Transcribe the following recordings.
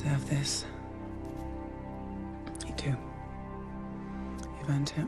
deserve this. You do. You've earned it.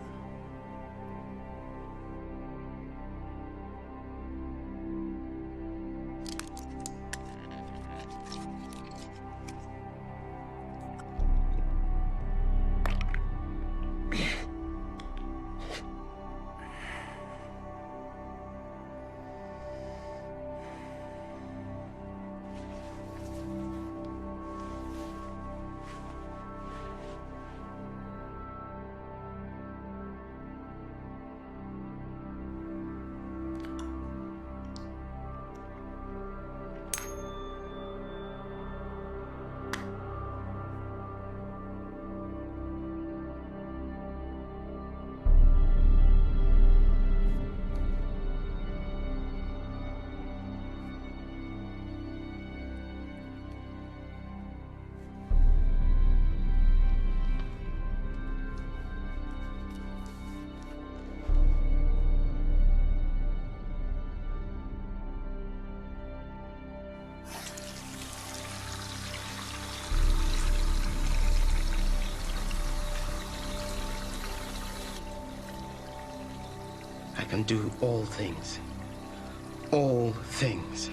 I can do all things. All things.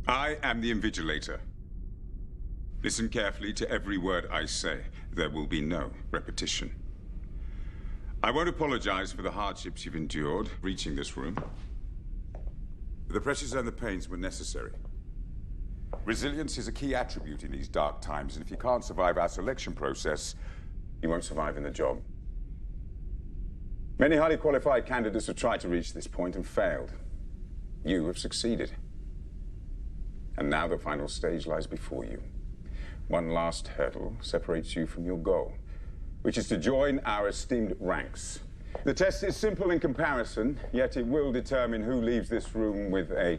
I am the Invigilator. Listen carefully to every word I say. There will be no repetition. I won't apologize for the hardships you've endured reaching this room. The pressures and the pains were necessary. Resilience is a key attribute in these dark times, and if you can't survive our selection process, you won't survive in the job. Many highly qualified candidates have tried to reach this point and failed. You have succeeded. And now the final stage lies before you. One last hurdle separates you from your goal, which is to join our esteemed ranks The test is simple in comparison, yet it will determine who leaves this room with a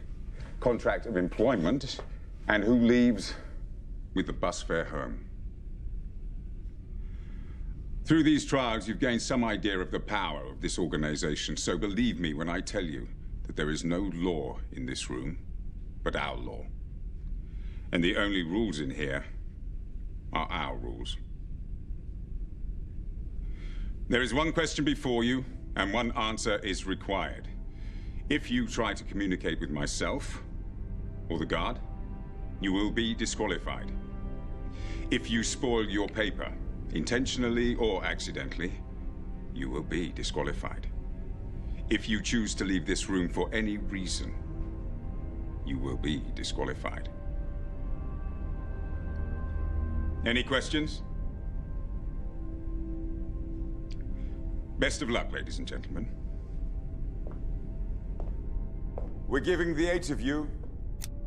contract of employment and who leaves with the bus fare home. Through these trials, you've gained some idea of the power of this organization, so believe me when I tell you that there is no law in this room but our law. And the only rules in here are our rules. There is one question before you, and one answer is required. If you try to communicate with myself or the guard, you will be disqualified. If you spoil your paper, intentionally or accidentally, you will be disqualified. If you choose to leave this room for any reason, you will be disqualified. Any questions? Best of luck, ladies and gentlemen. We're giving the 8 of you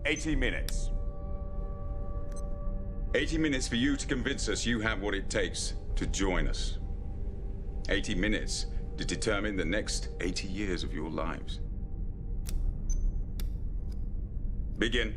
80 minutes. 80 minutes for you to convince us you have what it takes to join us. 80 minutes to determine the next 80 years of your lives. Begin.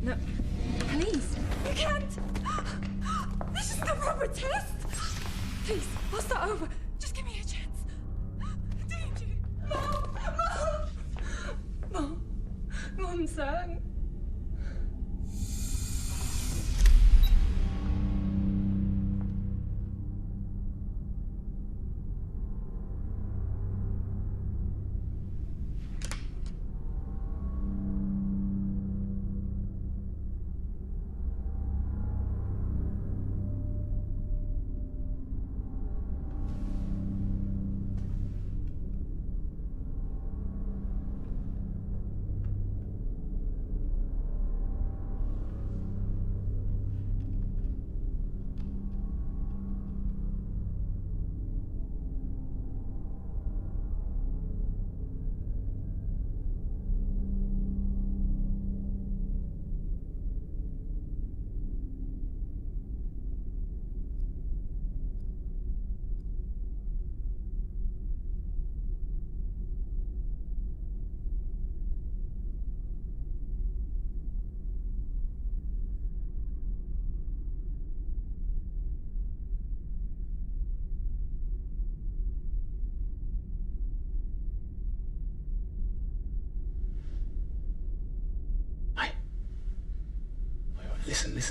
No, please, you can't. This is the proper test. Please, I'll start over. Just give me a chance. Danger. Mom! Mom! Mom sang.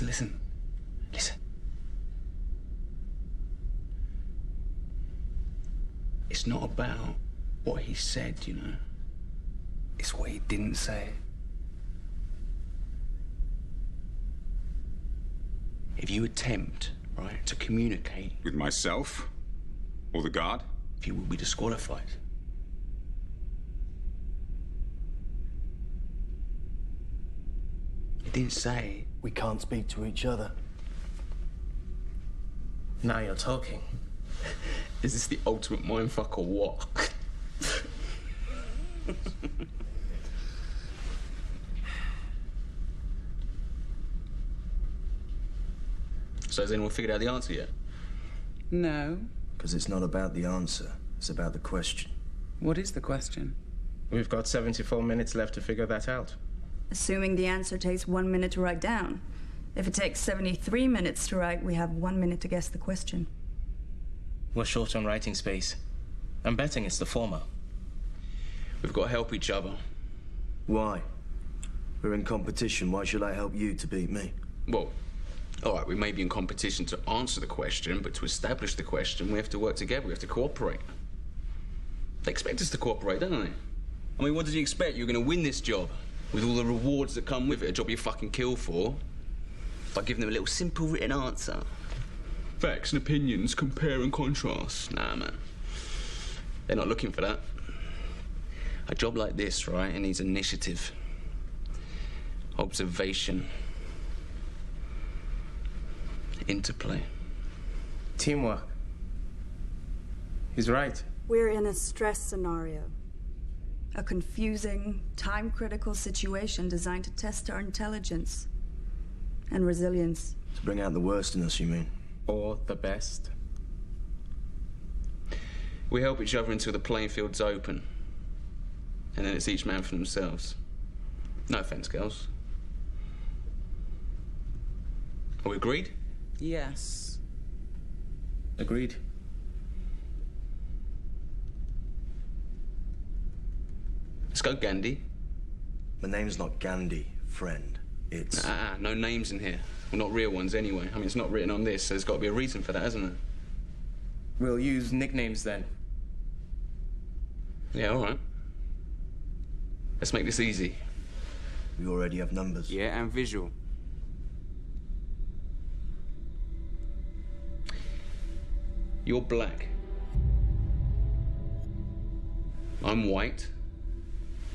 Listen. It's not about what he said, you know. It's what he didn't say. If you attempt, right, to communicate With myself? Or the guard? you will be disqualified. It didn't say. We can't speak to each other. Now you're talking. Is this the ultimate mindfuck or what? So has anyone figured out the answer yet? No. Because it's not about the answer, it's about the question. What is the question? We've got 74 minutes left to figure that out. Assuming the answer takes 1 minute to write down. If it takes 73 minutes to write, we have 1 minute to guess the question. We're short on writing space. I'm betting it's the former. We've got to help each other. Why? We're in competition. Why should I help you to beat me? Well, all right, we may be in competition to answer the question, but to establish the question, we have to work together. We have to cooperate. They expect us to cooperate, don't they? I mean, what did you expect? You're going to win this job with all the rewards that come with it, a job you fucking kill for, by giving them a little simple written answer. Facts and opinions, compare and contrast. Nah, man. They're not looking for that. A job like this, right, it needs initiative, observation, interplay. Teamwork. He's right. We're in a stress scenario. A confusing, time-critical situation designed to test our intelligence and resilience. To bring out the worst in us, you mean? Or the best. We help each other until the playing field's open. And then it's each man for themselves. No offense, girls. Are we agreed? Yes. Agreed. Let's go, Gandhi. My name's not Gandhi, friend. It's... No names in here. Well, not real ones anyway. I mean, it's not written on this, so there's got to be a reason for that, hasn't there? We'll use nicknames then. Yeah, all right. Let's make this easy. We already have numbers. Yeah, and visual. You're black. I'm white.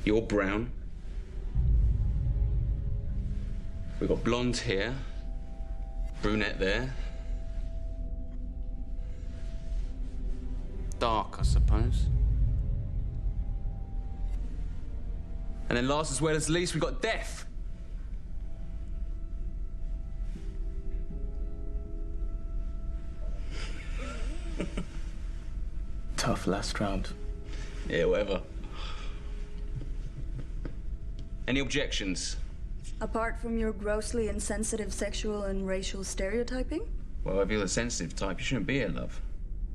You're brown. We've got blonde hair, brunette there. Dark, I suppose. And then last as well as least, we've got death. Tough last round. Yeah, whatever. Any objections? Apart from your grossly insensitive sexual and racial stereotyping? Well, if you're the sensitive type, you shouldn't be here, love.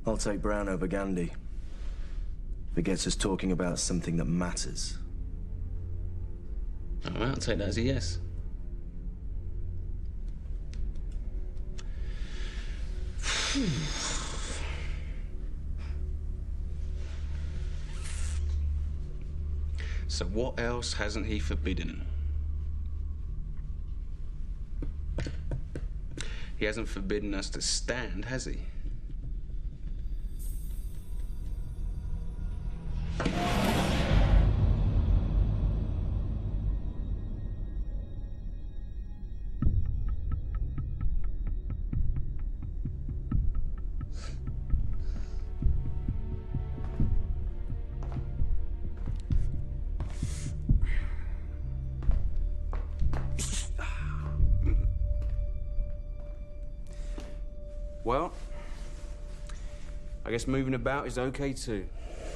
I'll take Brown over Gandhi. If it gets us talking about something that matters. All right, I'll take that as a yes. So what else hasn't he forbidden? He hasn't forbidden us to stand, has he? Well, I guess moving about is okay too.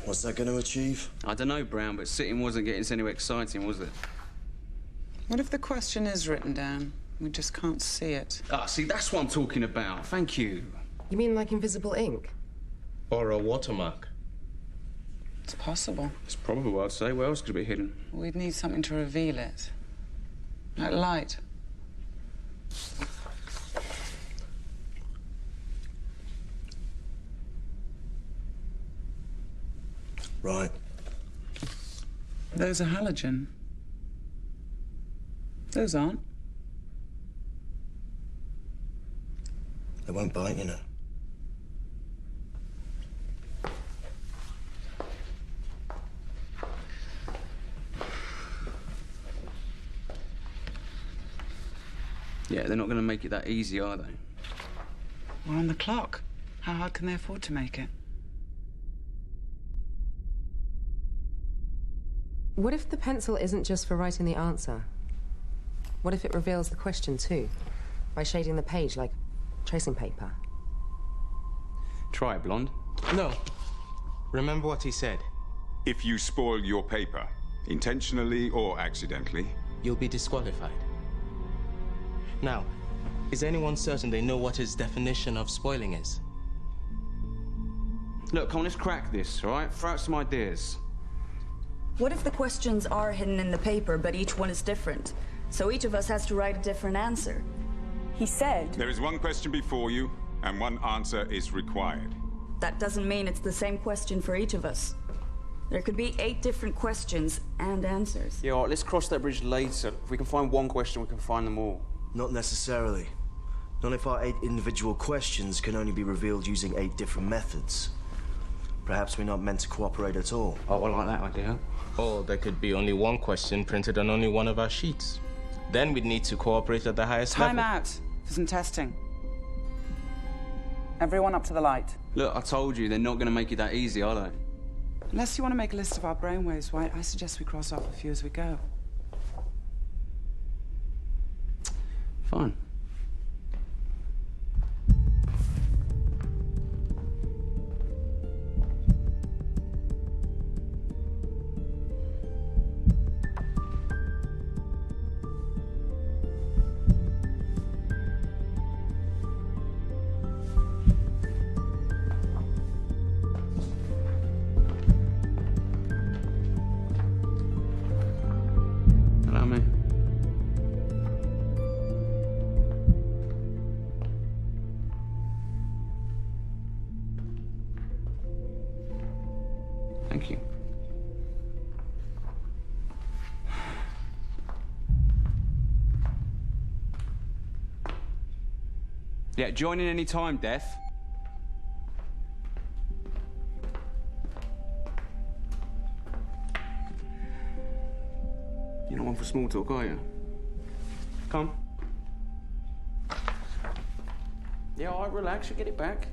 What's that going to achieve? I don't know, Brown, but sitting wasn't getting us anywhere exciting, was it? What if the question is written down? We just can't see it. Ah, see, that's what I'm talking about. Thank you. You mean like invisible ink? Or a watermark. It's possible. It's probable, I'd say. Where else could it be hidden? We'd need something to reveal it. Like light. Right. Those are halogen. Those aren't. They won't bite, you know. Yeah, they're not going to make it that easy, are they? We're on the clock. How hard can they afford to make it? What if the pencil isn't just for writing the answer? What if it reveals the question too? By shading the page like tracing paper? Try it, Blonde. No. Remember what he said. If you spoil your paper, intentionally or accidentally, You'll be disqualified. Now, is anyone certain they know what his definition of spoiling is? Look, come on, let's crack this, all right? Throw out some ideas. What if the questions are hidden in the paper, but each one is different? So each of us has to write a different answer. He said... there is one question before you, and one answer is required. That doesn't mean it's the same question for each of us. There could be 8 different questions and answers. Yeah, all right, let's cross that bridge later. If we can find one question, we can find them all. Not necessarily. Not if our 8 individual questions can only be revealed using 8 different methods. Perhaps we're not meant to cooperate at all. Oh, I like that idea. Or there could be only one question printed on only one of our sheets. Then we'd need to cooperate at the highest level. Time out for some testing. Everyone up to the light. Look, I told you, they're not going to make it that easy, are they? Unless you want to make a list of our brainwaves, White, I suggest we cross off a few as we go. Fine. Hello, mate. Thank you. Yeah, join in any time, Death. You're not one for small talk, are you? Come. Yeah, all right, relax, you'll get it back.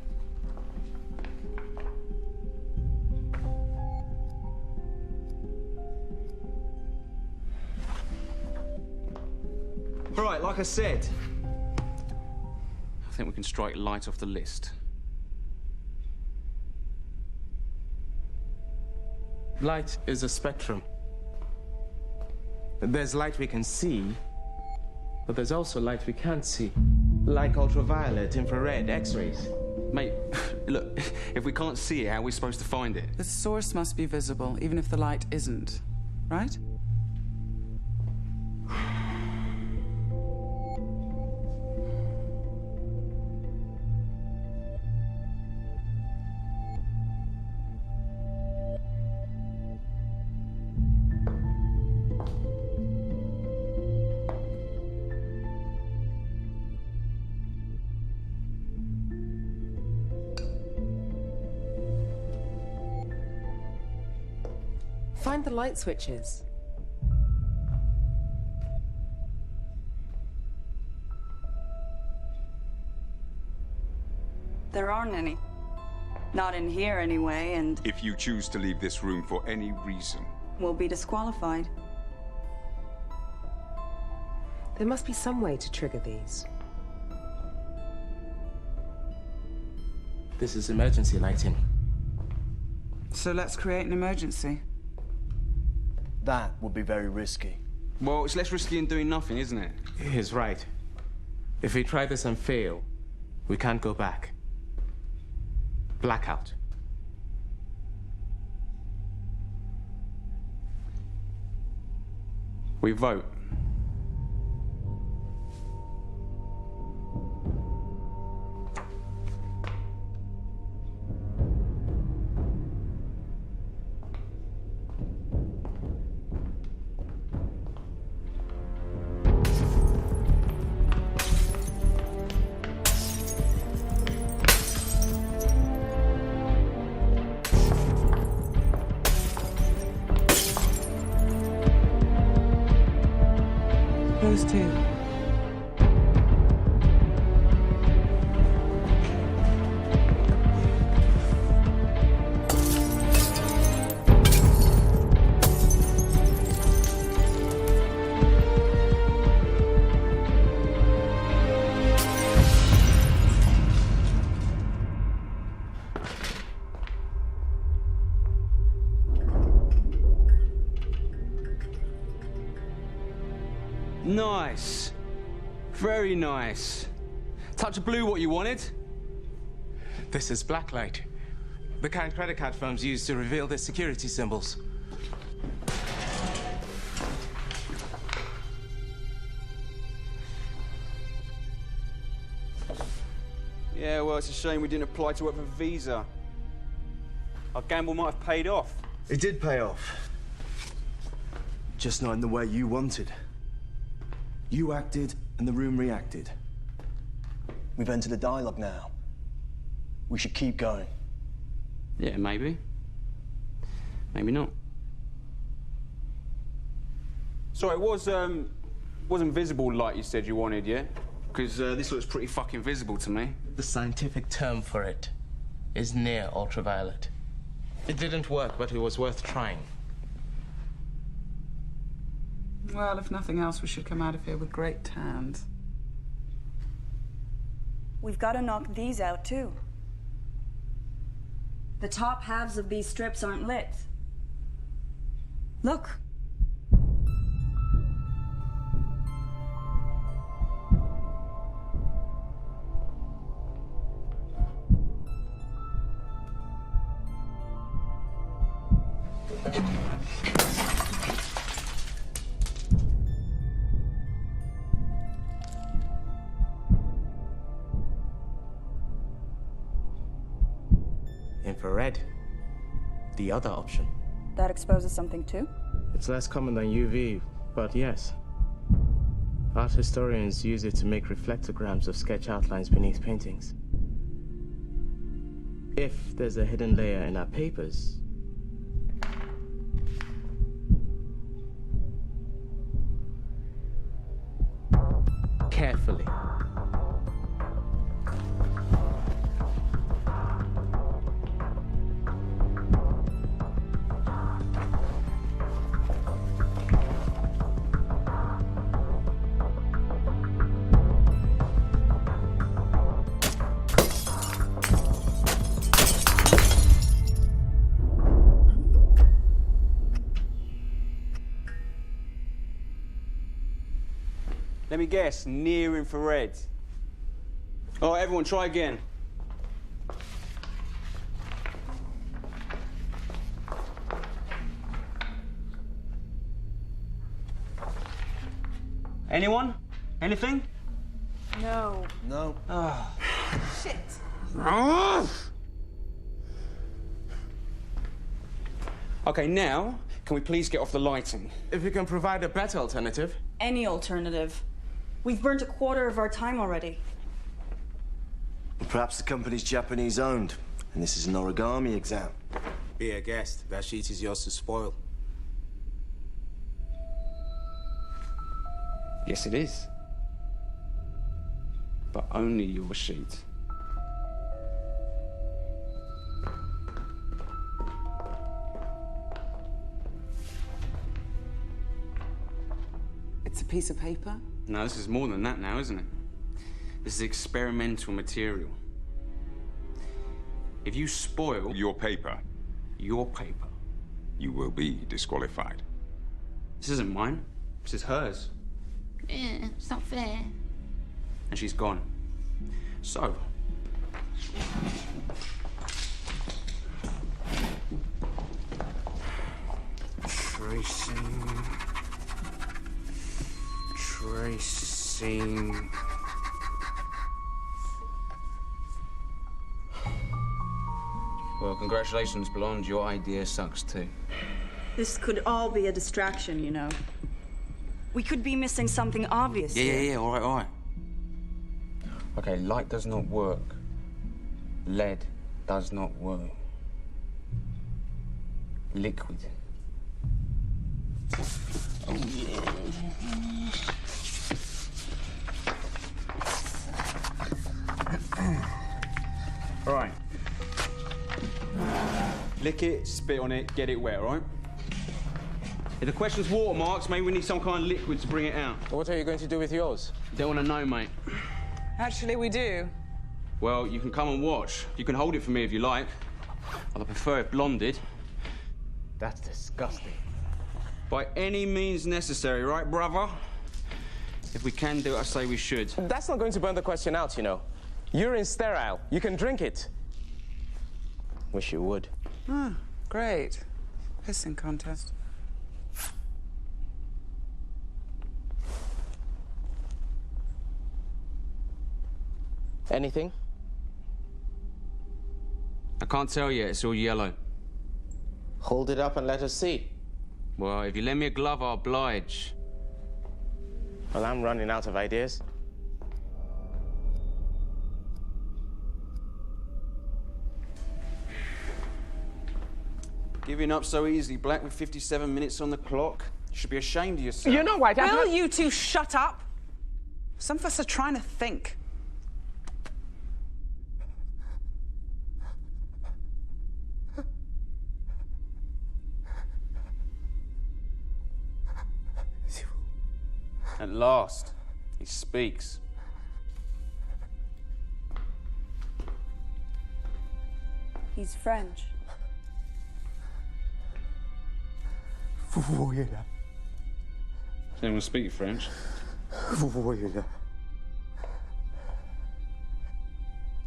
All right, like I said. I think we can strike light off the list. Light is a spectrum. There's light we can see, but there's also light we can't see. Like ultraviolet, infrared, X-rays. Mate, look, if we can't see it, how are we supposed to find it? The source must be visible, even if the light isn't, right? Find the light switches. There aren't any. Not in here anyway, and If you choose to leave this room for any reason, we'll be disqualified. There must be some way to trigger these. This is emergency lighting. So let's create an emergency. That would be very risky. Well, it's less risky than doing nothing, isn't it? He's right. If we try this and fail, we can't go back. Blackout. We vote. supposed to? Nice. Very nice. Touch of blue what you wanted? This is blacklight. The kind credit card firms use to reveal their security symbols. Yeah, well, it's a shame we didn't apply to work for Visa. Our gamble might have paid off. It did pay off. Just not in the way you wanted. You acted, and the room reacted. We've entered a dialogue now. We should keep going. Yeah, maybe. Maybe not. So it wasn't visible like you said you wanted, yeah? Because this looks pretty fucking visible to me. The scientific term for it is near ultraviolet. It didn't work, but it was worth trying. Well, if nothing else, we should come out of here with great tans. We've got to knock these out, too. The top halves of these strips aren't lit. Look. Infrared. The other option. That exposes something, too? It's less common than UV, but yes. Art historians use it to make reflectograms of sketch outlines beneath paintings. If there's a hidden layer in our papers, carefully. Let me guess, near infrared. All right, everyone, try again. Anyone? Anything? No. No. Oh. Shit. Okay, now, can we please get off the lighting? If you can provide a better alternative. Any alternative. We've burnt a quarter of our time already. Perhaps the company's Japanese-owned, and this is an origami exam. Be a guest. That sheet is yours to spoil. Yes, it is. But only your sheet. It's a piece of paper? No, this is more than that now, isn't it? This is experimental material. If you spoil... Your paper. Your paper. You will be disqualified. This isn't mine. This is hers. Yeah, it's not fair. And she's gone. So... Tracing... Well, congratulations, Blonde. Your idea sucks too. This could all be a distraction, you know. We could be missing something obvious. Yeah, all right. Okay, light does not work. Lead does not work. Liquid. Oh, yeah. Lick it, spit on it, get it wet, all right? If the question's watermarks, maybe we need some kind of liquid to bring it out. What are you going to do with yours? Don't want to know, mate. Actually, we do. Well, you can come and watch. You can hold it for me if you like. I'd prefer it blonded. That's disgusting. By any means necessary, right, brother? If we can do it, I say we should. That's not going to burn the question out, you know. Urine's sterile. You can drink it. Wish you would. Ah, great. Pissing contest. Anything? I can't tell yet. It's all yellow. Hold it up and let us see. Well, if you lend me a glove, I'll oblige. Well, I'm running out of ideas. Giving up so easily, Black, with 57 minutes on the clock. You should be ashamed of yourself. You know what? Will you two shut up? Some of us are trying to think. At last, he speaks. He's French. Does anyone speak French?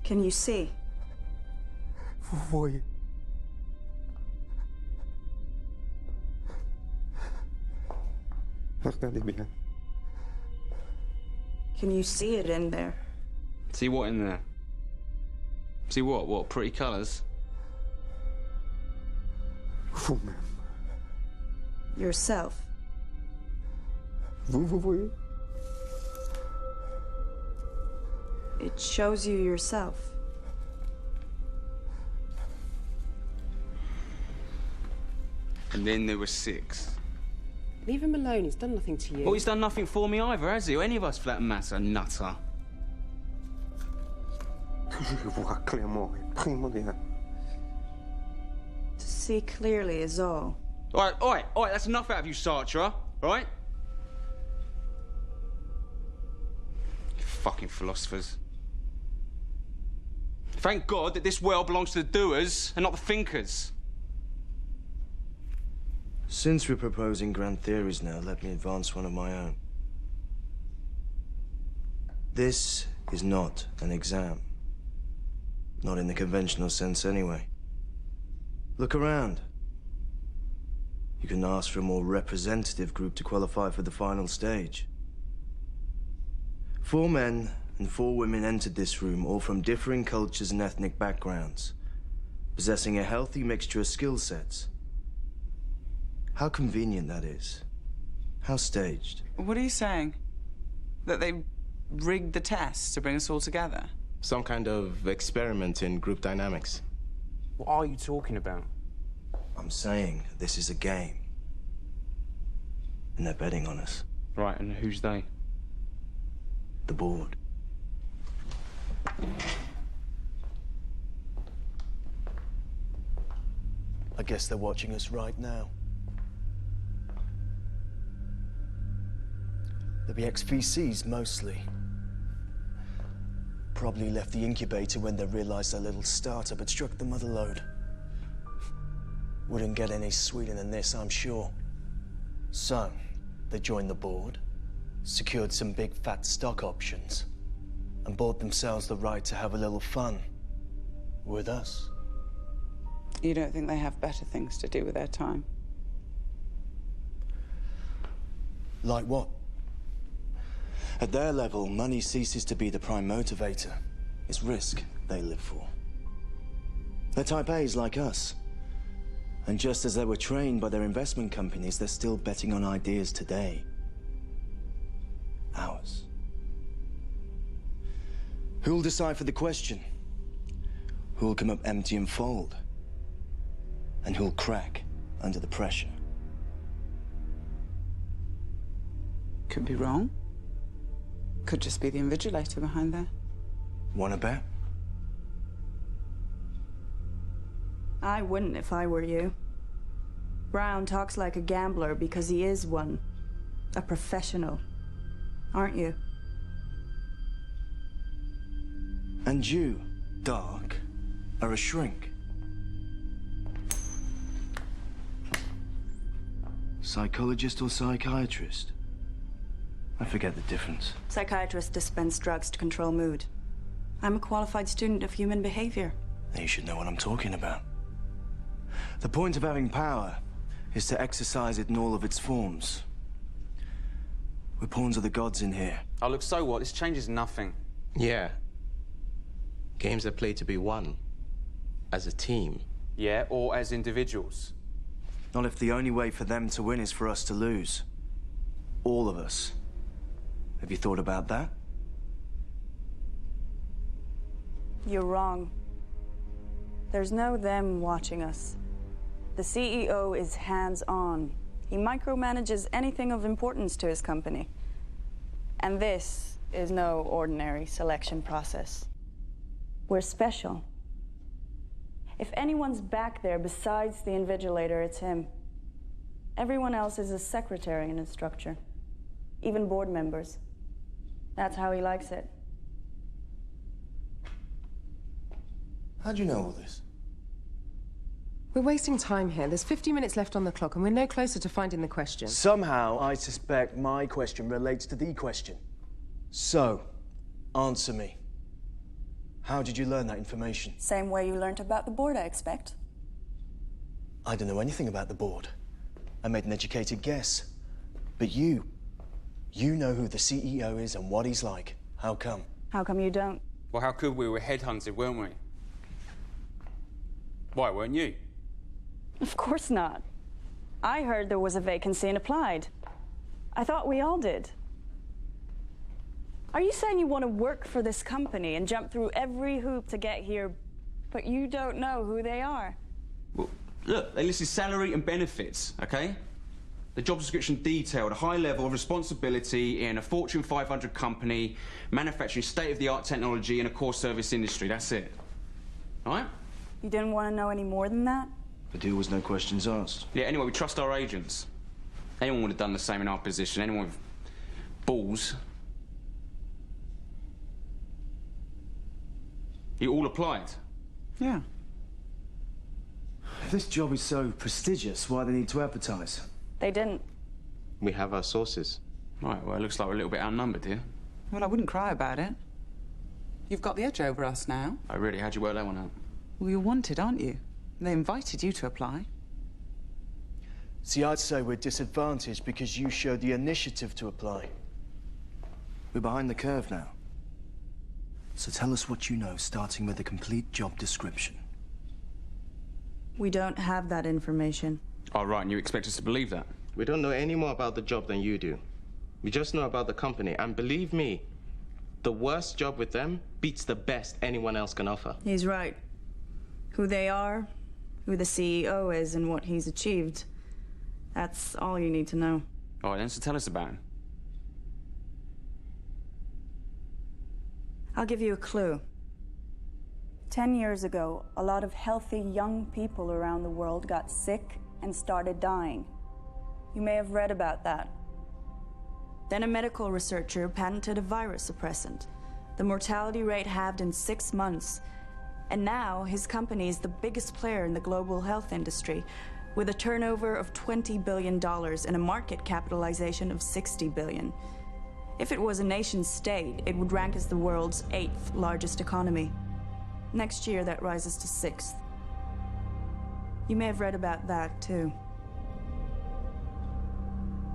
Can you see? Can you see it in there? See what in there? See what? What? Pretty colours? Yourself. It shows you yourself. And then there were 6. Leave him alone. He's done nothing to you. Well, he's done nothing for me either, has he? Or any of us, for that matter, nutter. To see clearly is all. All right, that's enough out of you, Sartre, all right? You fucking philosophers. Thank God that this world belongs to the doers and not the thinkers. Since we're proposing grand theories now, let me advance one of my own. This is not an exam. Not in the conventional sense, anyway. Look around. You can ask for a more representative group to qualify for the final stage. 4 men and 4 women entered this room, all from differing cultures and ethnic backgrounds, possessing a healthy mixture of skill sets. How convenient that is. How staged. What are you saying? That they rigged the test to bring us all together? Some kind of experiment in group dynamics. What are you talking about? I'm saying this is a game. And they're betting on us. Right, and who's they? The board. I guess they're watching us right now. They'll be ex-VCs, mostly. Probably left the incubator when they realized their little startup had struck the mother lode. Wouldn't get any sweeter than this, I'm sure. So, they joined the board, secured some big fat stock options, and bought themselves the right to have a little fun. With us. You don't think they have better things to do with their time? Like what? At their level, money ceases to be the prime motivator. It's risk they live for. They're type A's like us. And just as they were trained by their investment companies, they're still betting on ideas today. Ours. Who'll decipher the question? Who'll come up empty and fold? And who'll crack under the pressure? Could be wrong. Could just be the invigilator behind there. Wanna bet? I wouldn't if I were you. Brown talks like a gambler because he is one. A professional. Aren't you? And you, Dark, are a shrink. Psychologist or psychiatrist? I forget the difference. Psychiatrists dispense drugs to control mood. I'm a qualified student of human behavior. You should know what I'm talking about. The point of having power is to exercise it in all of its forms. We're pawns of the gods in here. Oh, look, so what? This changes nothing. Yeah. Games are played to be won. As a team. Yeah, or as individuals. Not if the only way for them to win is for us to lose. All of us. Have you thought about that? You're wrong. There's no them watching us. The CEO is hands-on. He micromanages anything of importance to his company. And this is no ordinary selection process. We're special. If anyone's back there besides the invigilator, it's him. Everyone else is a secretary in his structure. Even board members. That's how he likes it. How'd you know all this? We're wasting time here. There's 50 minutes left on the clock, and we're no closer to finding the question. Somehow, I suspect my question relates to the question. So, answer me. How did you learn that information? Same way you learned about the board, I expect. I don't know anything about the board. I made an educated guess. But you know who the CEO is and what he's like. How come? How come you don't? Well, how could we? We were headhunted, weren't we? Why, weren't you? Of course not. I heard there was a vacancy and applied. I thought we all did. Are you saying you want to work for this company and jump through every hoop to get here, but you don't know who they are? Well, look, they listed salary and benefits, okay? The job description detailed a high level of responsibility in a Fortune 500 company, manufacturing state-of-the-art technology in a core service industry. That's it. All right? You didn't want to know any more than that? The deal was no questions asked. Yeah, anyway, we trust our agents. Anyone would have done the same in our position. Anyone with balls. You all applied? Yeah. If this job is so prestigious, why do they need to advertise? They didn't. We have our sources. Right, well, it looks like we're a little bit outnumbered here. Well, I wouldn't cry about it. You've got the edge over us now. Oh, really? How'd you work that one out? Well, you're wanted, aren't you? They invited you to apply. See, I'd say we're disadvantaged because you showed the initiative to apply. We're behind the curve now. So tell us what you know, starting with a complete job description. We don't have that information. Oh, right, and you expect us to believe that? We don't know any more about the job than you do. We just know about the company, and believe me, the worst job with them beats the best anyone else can offer. He's right. Who they are, who the CEO is, and what he's achieved. That's all you need to know. All right, then, so tell us about him. I'll give you a clue. 10 years ago, a lot of healthy young people around the world got sick and started dying. You may have read about that. Then a medical researcher patented a virus suppressant. The mortality rate halved in 6 months. And now his company is the biggest player in the global health industry, with a turnover of $20 billion and a market capitalization of $60 billion. If it was a nation state, it would rank as the world's 8th largest economy. Next year, that rises to 6th. You may have read about that, too.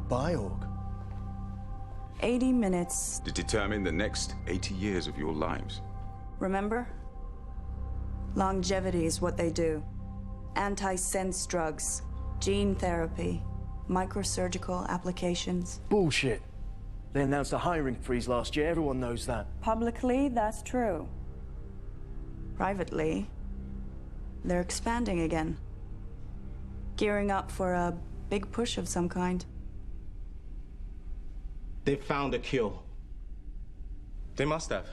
Biorg? 80 minutes. To determine the next 80 years of your lives. Remember? Longevity is what they do. Anti-sense drugs, gene therapy, microsurgical applications. Bullshit. They announced a hiring freeze last year. Everyone knows that. Publicly, that's true. Privately, they're expanding again. Gearing up for a big push of some kind. They found a cure. They must have.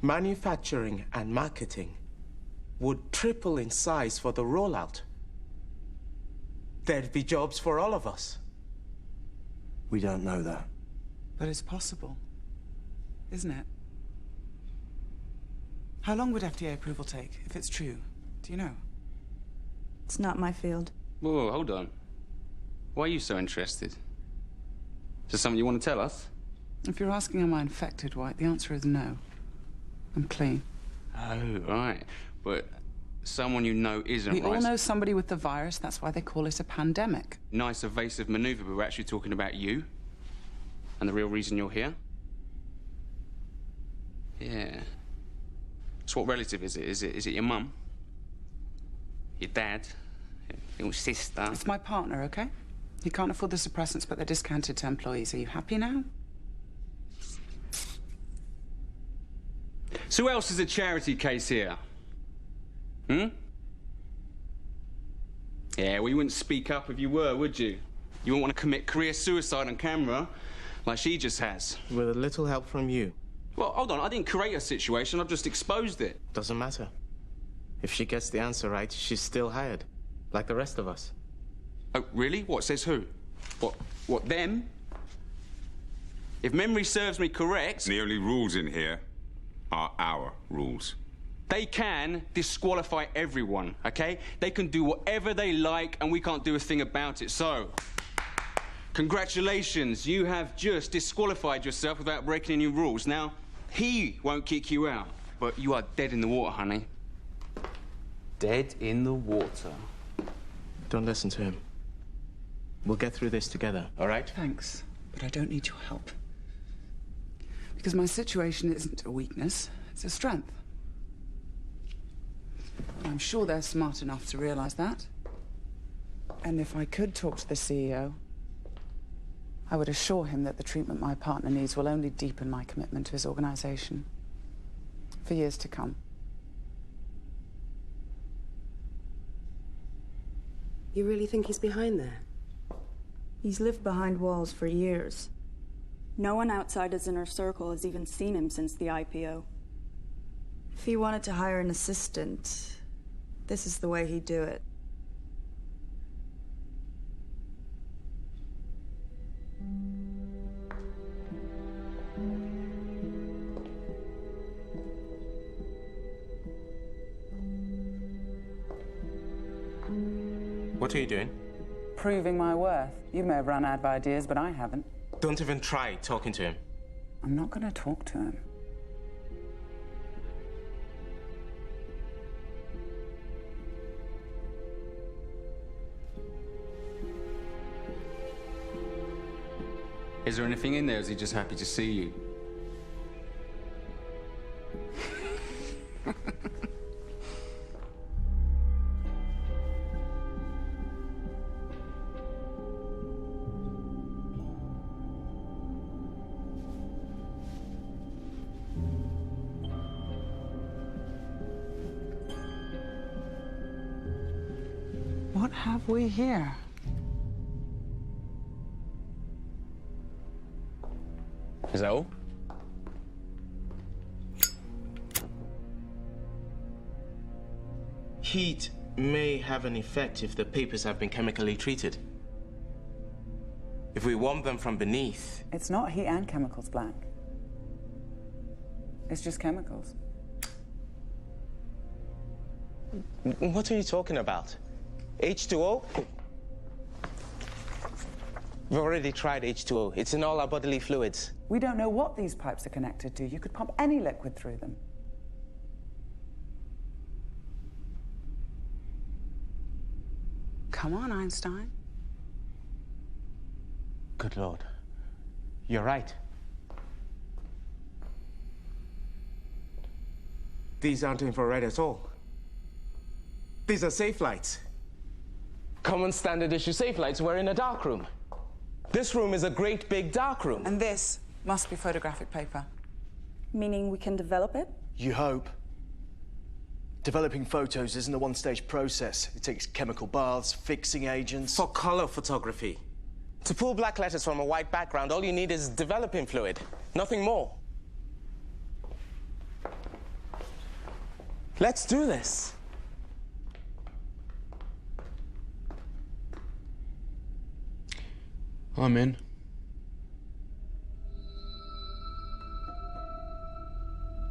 Manufacturing and marketing would triple in size for the rollout. There'd be jobs for all of us. We don't know that. But it's possible, isn't it? How long would FDA approval take, if it's true? Do you know? It's not my field. Whoa, hold on. Why are you so interested? Is there something you want to tell us? If you're asking am I infected, White, the answer is no. I'm clean. Oh, right. But someone you know isn't, We right? all know somebody with the virus, that's why they call it a pandemic. Nice evasive maneuver, but we're actually talking about you. And the real reason you're here? Yeah. So what relative is it? Is it your mum? Your dad? Your sister? It's my partner, okay? He can't afford the suppressants, but they're discounted to employees. Are you happy now? So who else is a charity case here? Hmm? Yeah, well, you wouldn't speak up if you were, would you? You wouldn't want to commit career suicide on camera like she just has. With a little help from you. Well, hold on, I didn't create a situation, I've just exposed it. Doesn't matter. If she gets the answer right, she's still hired. Like the rest of us. Oh, really? What, says who? What, them? If memory serves me correct... The only rules in here are our rules. They can disqualify everyone, okay? They can do whatever they like and we can't do a thing about it, so... Congratulations, you have just disqualified yourself without breaking any rules. Now, he won't kick you out, but you are dead in the water, honey. Dead in the water. Don't listen to him. We'll get through this together, all right? Thanks, but I don't need your help. Because my situation isn't a weakness, it's a strength. I'm sure they're smart enough to realize that. And if I could talk to the CEO, I would assure him that the treatment my partner needs will only deepen my commitment to his organization for years to come. You really think he's behind there? He's lived behind walls for years. No one outside his inner circle has even seen him since the IPO. If he wanted to hire an assistant, this is the way he'd do it. What are you doing? Proving my worth. You may have run out of ideas, but I haven't. Don't even try talking to him. I'm not going to talk to him. Is there anything in there, or is he just happy to see you? What have we here? Is that all? Heat may have an effect if the papers have been chemically treated. If we warm them from beneath... It's not heat and chemicals, Black. It's just chemicals. What are you talking about? H2O? We've already tried H2O. It's in all our bodily fluids. We don't know what these pipes are connected to. You could pump any liquid through them. Come on, Einstein. Good Lord. You're right. These aren't infrared at all. These are safe lights. Common standard issue safe lights were in a dark room. This room is a great big dark room. And this must be photographic paper. Meaning we can develop it? You hope. Developing photos isn't a one-stage process. It takes chemical baths, fixing agents... For color photography. To pull black letters from a white background, all you need is developing fluid. Nothing more. Let's do this. I'm in.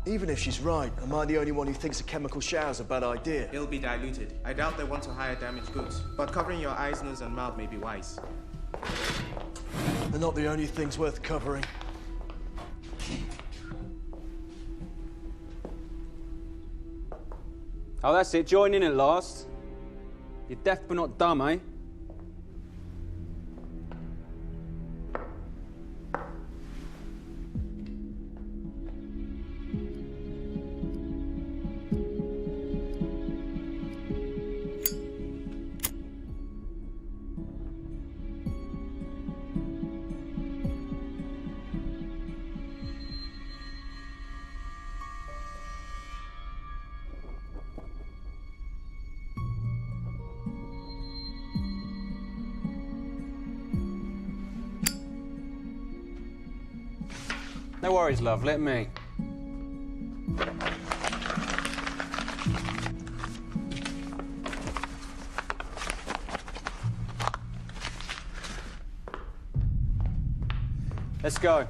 Even if she's right, am I the only one who thinks a chemical shower's a bad idea? It'll be diluted. I doubt they want to hire damaged goods, but covering your eyes, nose, and mouth may be wise. They're not the only things worth covering. Oh, that's it. Join in at last. You're deaf but not dumb, eh? No worries, love. Let me. Let's go.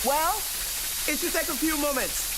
Well, it should take a few moments.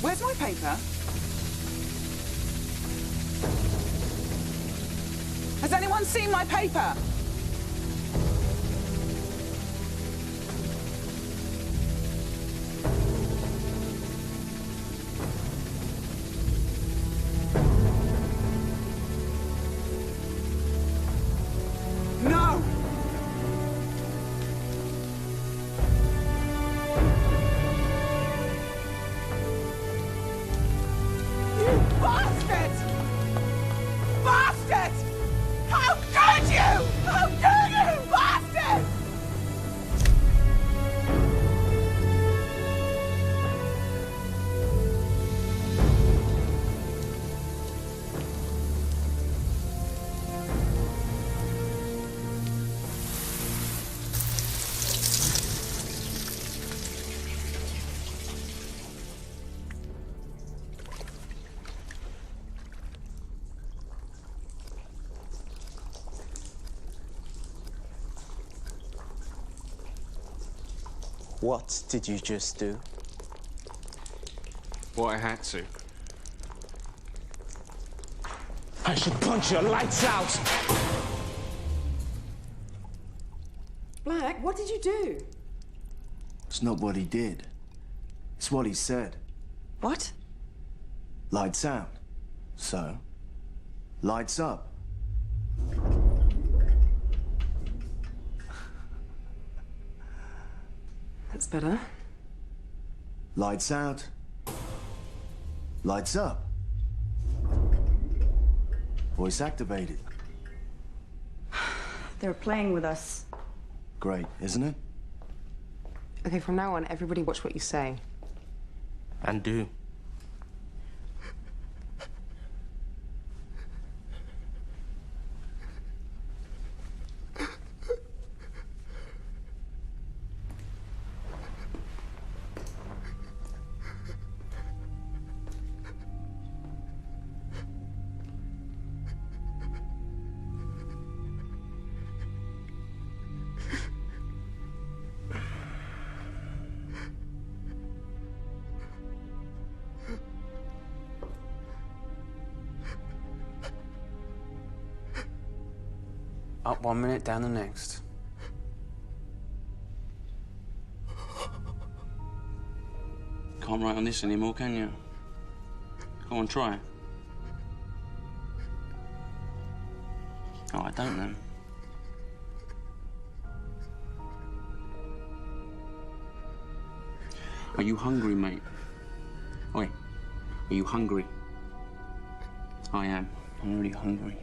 Where's my paper? Has anyone seen my paper? No! Bastard! Bastard! How could you? How dare you, bastard! What did you just do? What I had to. I should punch your lights out! Black, what did you do? It's not what he did. It's what he said. What? Lights out. So, lights up. That's better. Lights out. Lights up. Voice activated. They're playing with us. Great, isn't it? Okay, from now on, everybody watch what you say. And do. Up 1 minute, down the next. Can't write on this anymore, can you? Go on, try. Oh, I don't then. Are you hungry, mate? Oi, are you hungry? I am. I'm really hungry.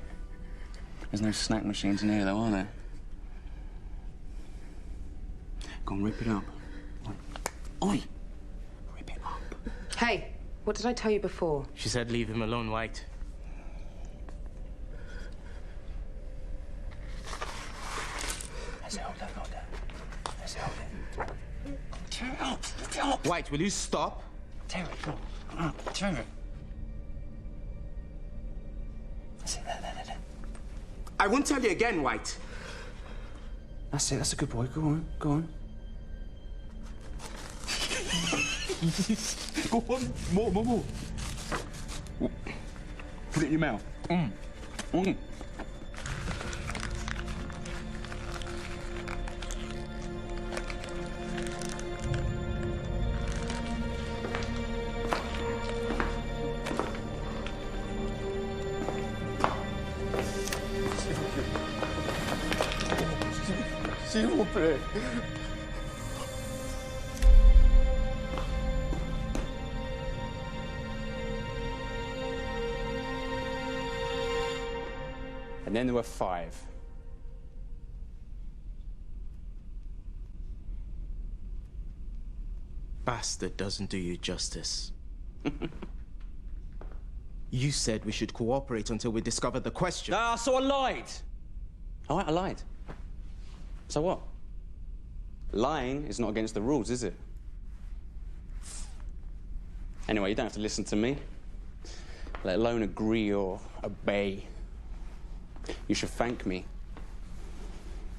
There's no snack machines in here, though, are there? Go on, rip it up. Oi! Rip it up. Hey, what did I tell you before? She said leave him alone, White. Tear it up! Rip it up! White, will you stop? Tear it, go on. Tear it. That's it, there. I won't tell you again, White. That's it, that's a good boy. Go on, go on. Go on, more. Put it in your mouth. S'il vous plaît. And then there were 5. Bastard doesn't do you justice. You said we should cooperate until we discover the question. Ah, so I lied. All right, I lied. So what? Lying is not against the rules, is it? Anyway, you don't have to listen to me, let alone agree or obey. You should thank me.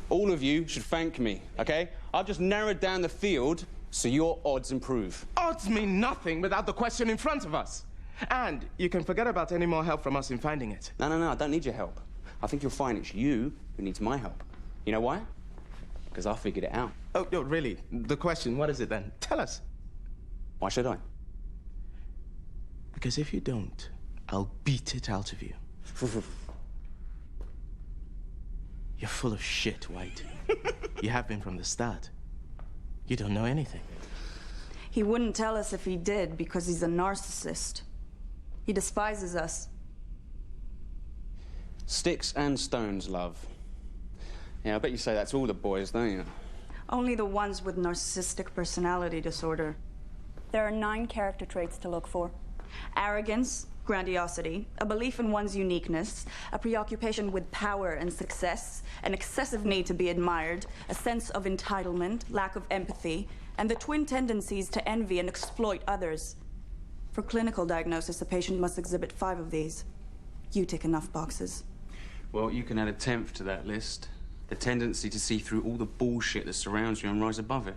All of you should thank me, okay? I've just narrowed down the field so your odds improve. Odds mean nothing without the question in front of us. And you can forget about any more help from us in finding it. No, I don't need your help. I think you'll find it's you who needs my help. You know why? Because I figured it out. Oh, no, really? The question, what is it then? Tell us. Why should I? Because if you don't, I'll beat it out of you. You're full of shit, White. You have been from the start. You don't know anything. He wouldn't tell us if he did because he's a narcissist. He despises us. Sticks and stones, love. Yeah, I bet you say that to all the boys, don't you? Only the ones with narcissistic personality disorder. There are 9 character traits to look for. Arrogance, grandiosity, a belief in one's uniqueness, a preoccupation with power and success, an excessive need to be admired, a sense of entitlement, lack of empathy, and the twin tendencies to envy and exploit others. For clinical diagnosis, a patient must exhibit 5 of these. You tick enough boxes. Well, you can add a 10th to that list. The tendency to see through all the bullshit that surrounds you and rise above it.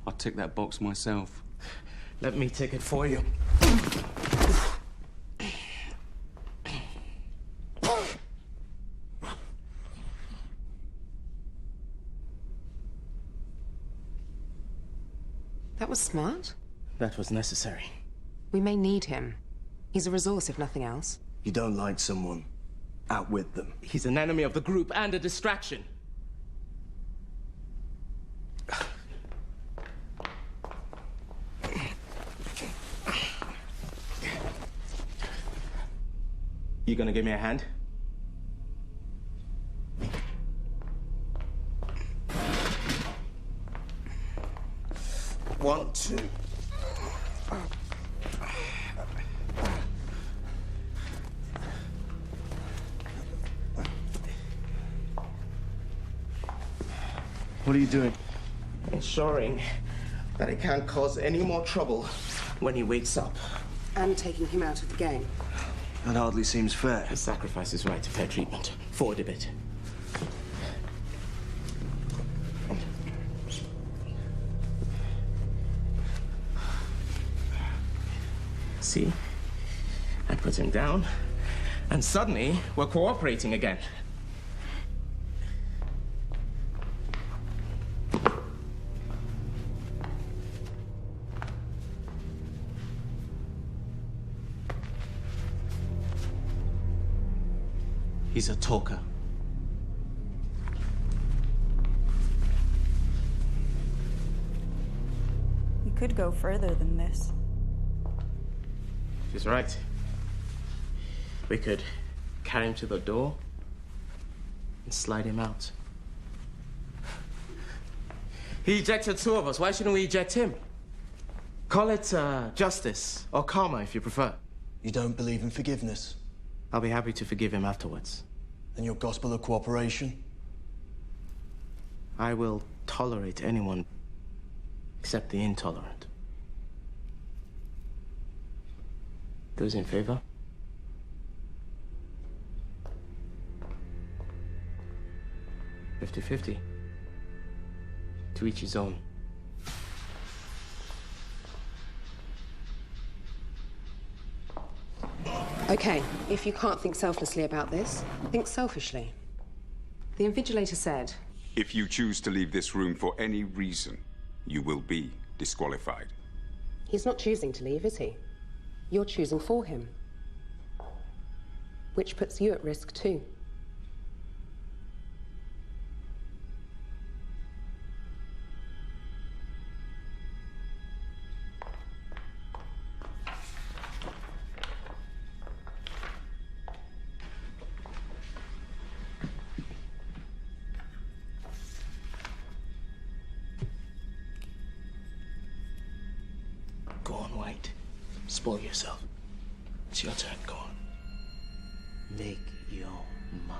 I'll tick that box myself. Let me tick it for you. That was smart. That was necessary. We may need him. He's a resource, if nothing else. You don't like someone, outwit them. He's an enemy of the group and a distraction. You gonna give me a hand? One, two. What are you doing? Ensuring that it can't cause any more trouble when he wakes up. And taking him out of the game. That hardly seems fair. His sacrifice is right to fair treatment. Forward a bit. See? I put him down, and suddenly we're cooperating again. He's a talker. You could go further than this. She's right. We could carry him to the door and slide him out. He ejected two of us. Why shouldn't we eject him? Call it justice or karma if you prefer. You don't believe in forgiveness? I'll be happy to forgive him afterwards. And your gospel of cooperation? I will tolerate anyone except the intolerant. Those in favor? $50-50. To each his own. Okay, if you can't think selflessly about this, think selfishly. The invigilator said... If you choose to leave this room for any reason, you will be disqualified. He's not choosing to leave, is he? You're choosing for him. Which puts you at risk, too. Go on, White. Spoil yourself. It's your turn. Go on. Make your mark.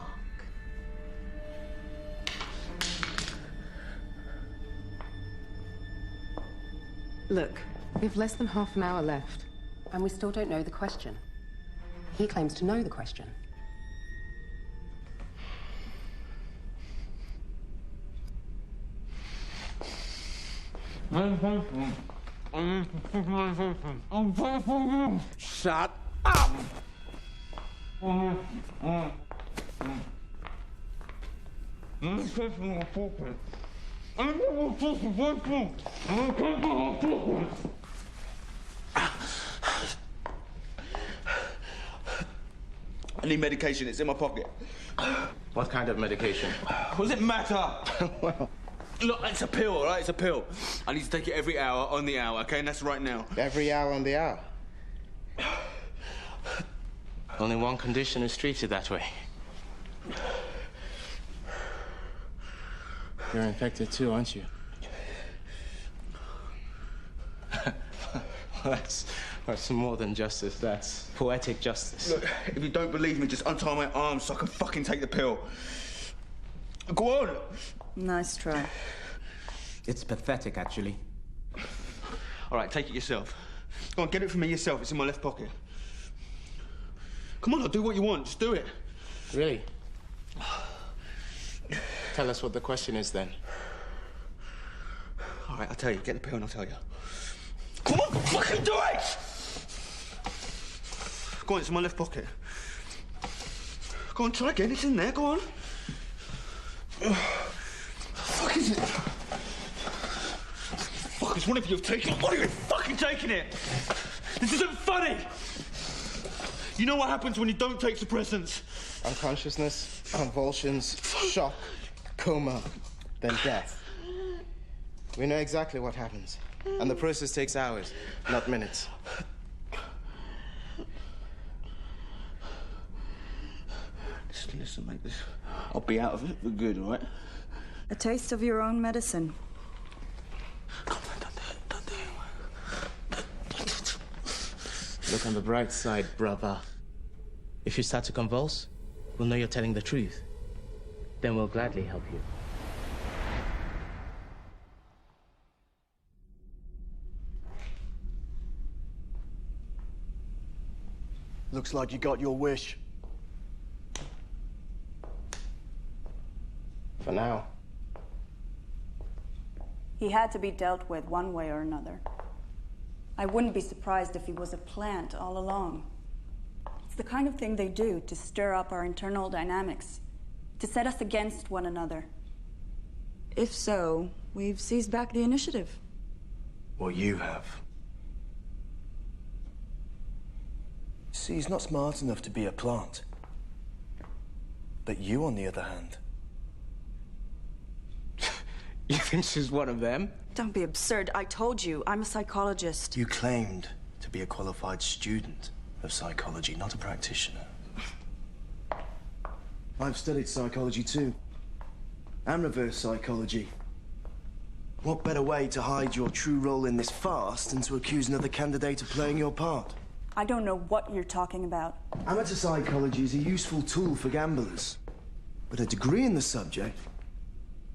Look, we've less than half an hour left, and we still don't know the question. He claims to know the question. Shut up! I need medication. It's in my pocket. What kind of medication? What does it matter? Well, look, it's a pill, all right? It's a pill. I need to take it every hour on the hour, okay? And that's right now. every hour on the hour. Only one condition is treated that way. You're infected too, aren't you? That's more than justice. That's poetic justice. Look, if you don't believe me, just untie my arms so I can fucking take the pill. Go on. Nice try. It's pathetic, actually. All right, take it yourself. Go on, get it from me yourself. It's in my left pocket. Come on, I'll do what you want. Just do it. Really? Tell us what the question is, then. All right, I'll tell you. Get the pill and I'll tell you. Come on, fucking do it! Go on, it's in my left pocket. Go on, try again. It's in there. Go on. What the fuck is it? Fuck, it's one of you have taken it. One of you fucking taking it! This isn't funny! You know what happens when you don't take suppressants? Unconsciousness, convulsions, shock, coma, then death. We know exactly what happens. And the process takes hours, not minutes. Listen, mate, I'll be out of it for good, all right? A taste of your own medicine. Look on the bright side, brother. If you start to convulse, we'll know you're telling the truth. Then we'll gladly help you. Looks like you got your wish. For now. He had to be dealt with one way or another. I wouldn't be surprised if he was a plant all along. It's the kind of thing they do to stir up our internal dynamics, to set us against one another. If so, we've seized back the initiative. Well, you have. See, he's not smart enough to be a plant. But you, on the other hand... You think she's one of them? Don't be absurd. I told you, I'm a psychologist. You claimed to be a qualified student of psychology, not a practitioner. I've studied psychology too, and reverse psychology. What better way to hide your true role in this farce than to accuse another candidate of playing your part? I don't know what you're talking about. Amateur psychology is a useful tool for gamblers, but a degree in the subject,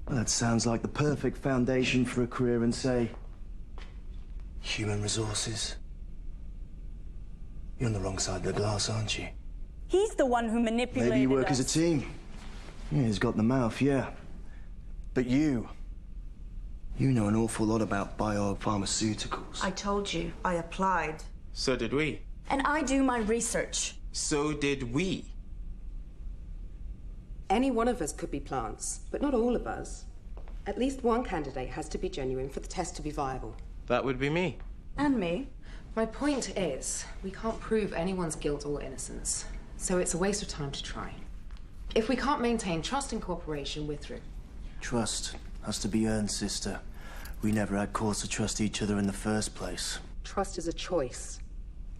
well, that sounds like the perfect foundation for a career in, say, human resources. You're on the wrong side of the glass, aren't you? He's the one who manipulated Maybe you work us. as a team. Yeah, he's got the mouth, yeah. But you know an awful lot about biopharmaceuticals. I told you, I applied. So did we. And I do my research. So did we. Any one of us could be plants, but not all of us. At least one candidate has to be genuine for the test to be viable. That would be me. And me. My point is, we can't prove anyone's guilt or innocence, so it's a waste of time to try. If we can't maintain trust and cooperation, we're through. Trust has to be earned, sister. We never had cause to trust each other in the first place. Trust is a choice.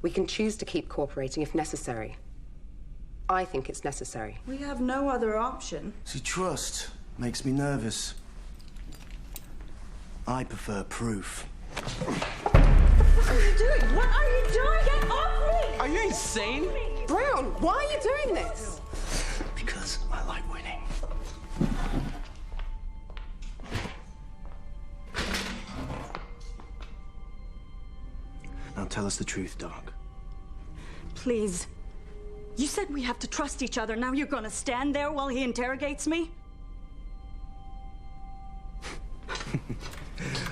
We can choose to keep cooperating if necessary. I think it's necessary. We have no other option. See, trust makes me nervous. I prefer proof. What are you doing? What are you doing? Get off me! Are you insane? Brown, why are you doing this? Because I like winning. Now tell us the truth, Doc. Please. You said we have to trust each other. Now you're gonna stand there while he interrogates me?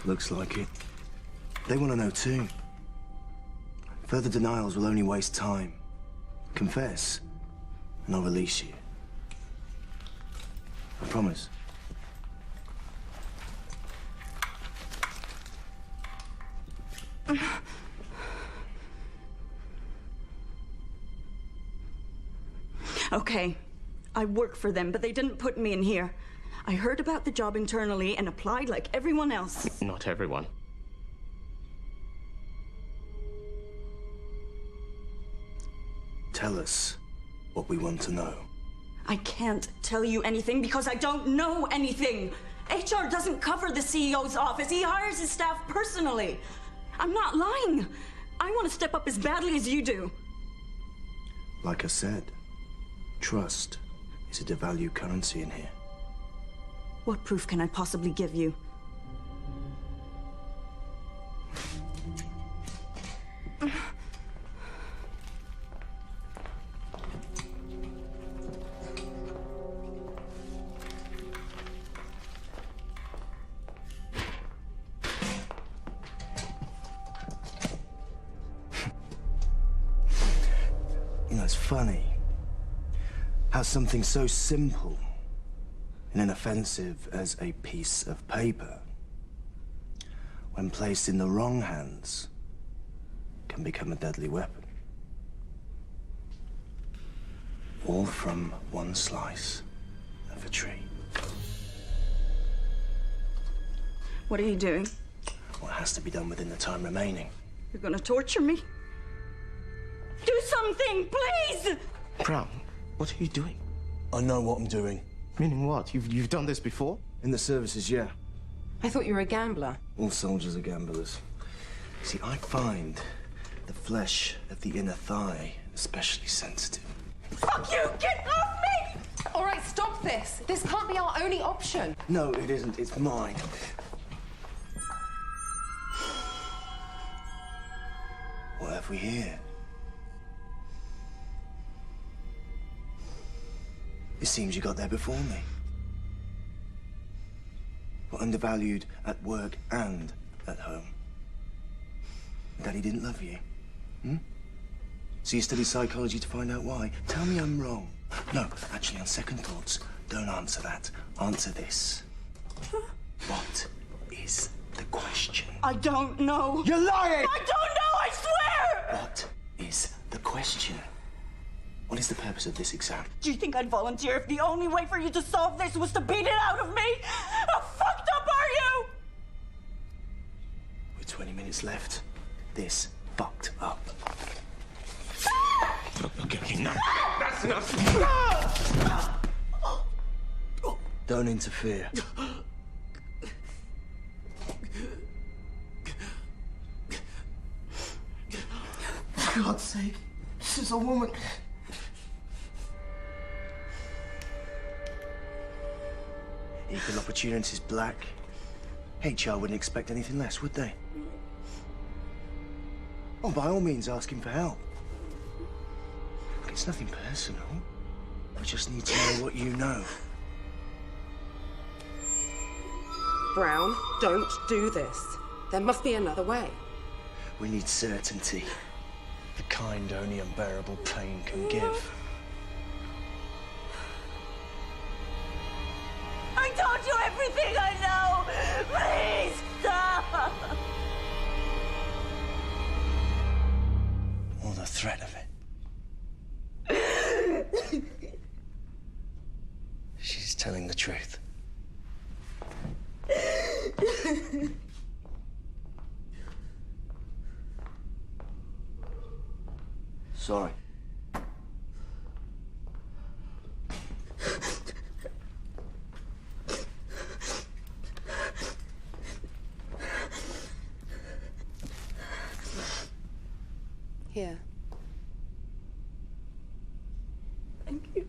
Looks like it. They want to know too. Further denials will only waste time. Confess, and I'll release you. I promise. Okay, I work for them, but they didn't put me in here. I heard about the job internally and applied like everyone else. Not everyone. Tell us what we want to know. I can't tell you anything because I don't know anything. HR doesn't cover the CEO's office. He hires his staff personally. I'm not lying. I want to step up as badly as you do. Like I said, trust is a devalued currency in here. What proof can I possibly give you? You know, it's funny how something so simple and inoffensive as a piece of paper, when placed in the wrong hands, can become a deadly weapon. All from one slice of a tree. What are you doing? What has to be done within the time remaining. You're gonna torture me? Do something, please! Brown, what are you doing? I know what I'm doing. Meaning what? You've done this before? In the services, yeah. I thought you were a gambler. All soldiers are gamblers. See, I find the flesh of the inner thigh especially sensitive. Fuck you! Get off me! All right, stop this. This can't be our only option. No, it isn't. It's mine. What have we here? It seems you got there before me. Were undervalued at work and at home. Daddy didn't love you. So you studied psychology to find out why? Tell me I'm wrong. No, actually, on second thoughts, don't answer that. Answer this. What is the question? I don't know. You're lying! I don't know, I swear! What is the question? What is the purpose of this exam? Do you think I'd volunteer if the only way for you to solve this was to beat it out of me? How fucked up are you? With 20 minutes left, this fucked up. Okay, no. That's enough. Don't interfere. For God's sake, this is a woman. Equal opportunities, Black. HR wouldn't expect anything less, would they? Oh, by all means, ask him for help. Look, it's nothing personal. I just need to know what you know. Brown, don't do this. There must be another way. We need certainty. The kind only unbearable pain can give. I told you everything I know! Please stop! Or the threat of it. She's telling the truth. Sorry. Here. Thank you.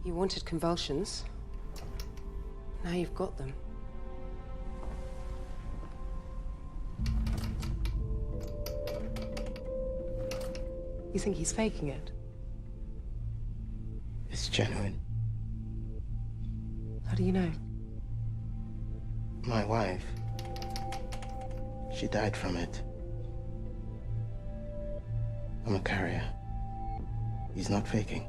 You wanted convulsions. Now you've got them. You think he's faking it? It's genuine. How do you know? My wife, she died from it. I'm a carrier. He's not faking.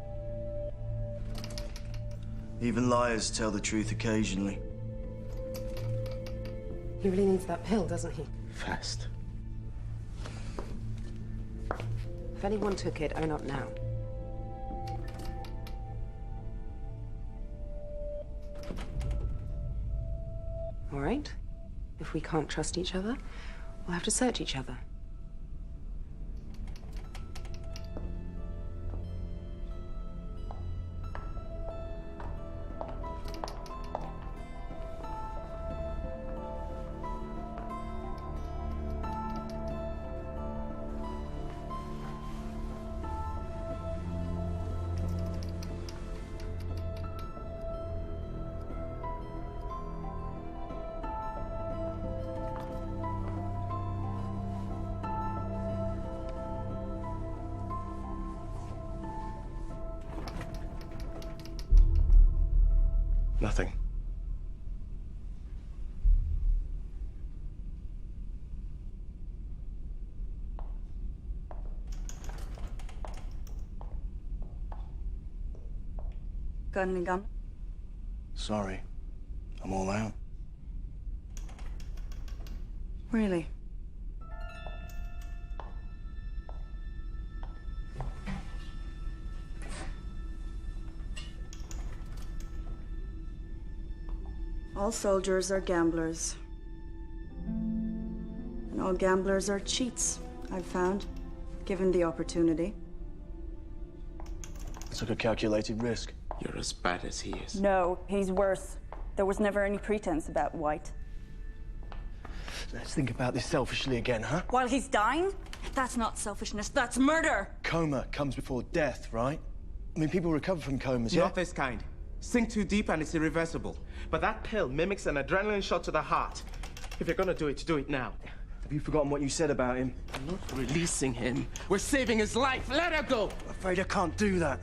Even liars tell the truth occasionally. He really needs that pill, doesn't he? Fast. If anyone took it, own up now. All right? If we can't trust each other, we'll have to search each other. Nothing. Got any gum? Sorry. I'm all out. Really? All soldiers are gamblers. And all gamblers are cheats, I've found, given the opportunity. I took a calculated risk. You're as bad as he is. No, he's worse. There was never any pretense about White. Let's think about this selfishly again, huh? While he's dying? That's not selfishness, that's murder! Coma comes before death, right? I mean, people recover from comas, yeah? Not this kind. Sink too deep and it's irreversible. But that pill mimics an adrenaline shot to the heart. If you're gonna do it now. Have you forgotten what you said about him? I'm not releasing him. We're saving his life. Let her go! I'm afraid I can't do that.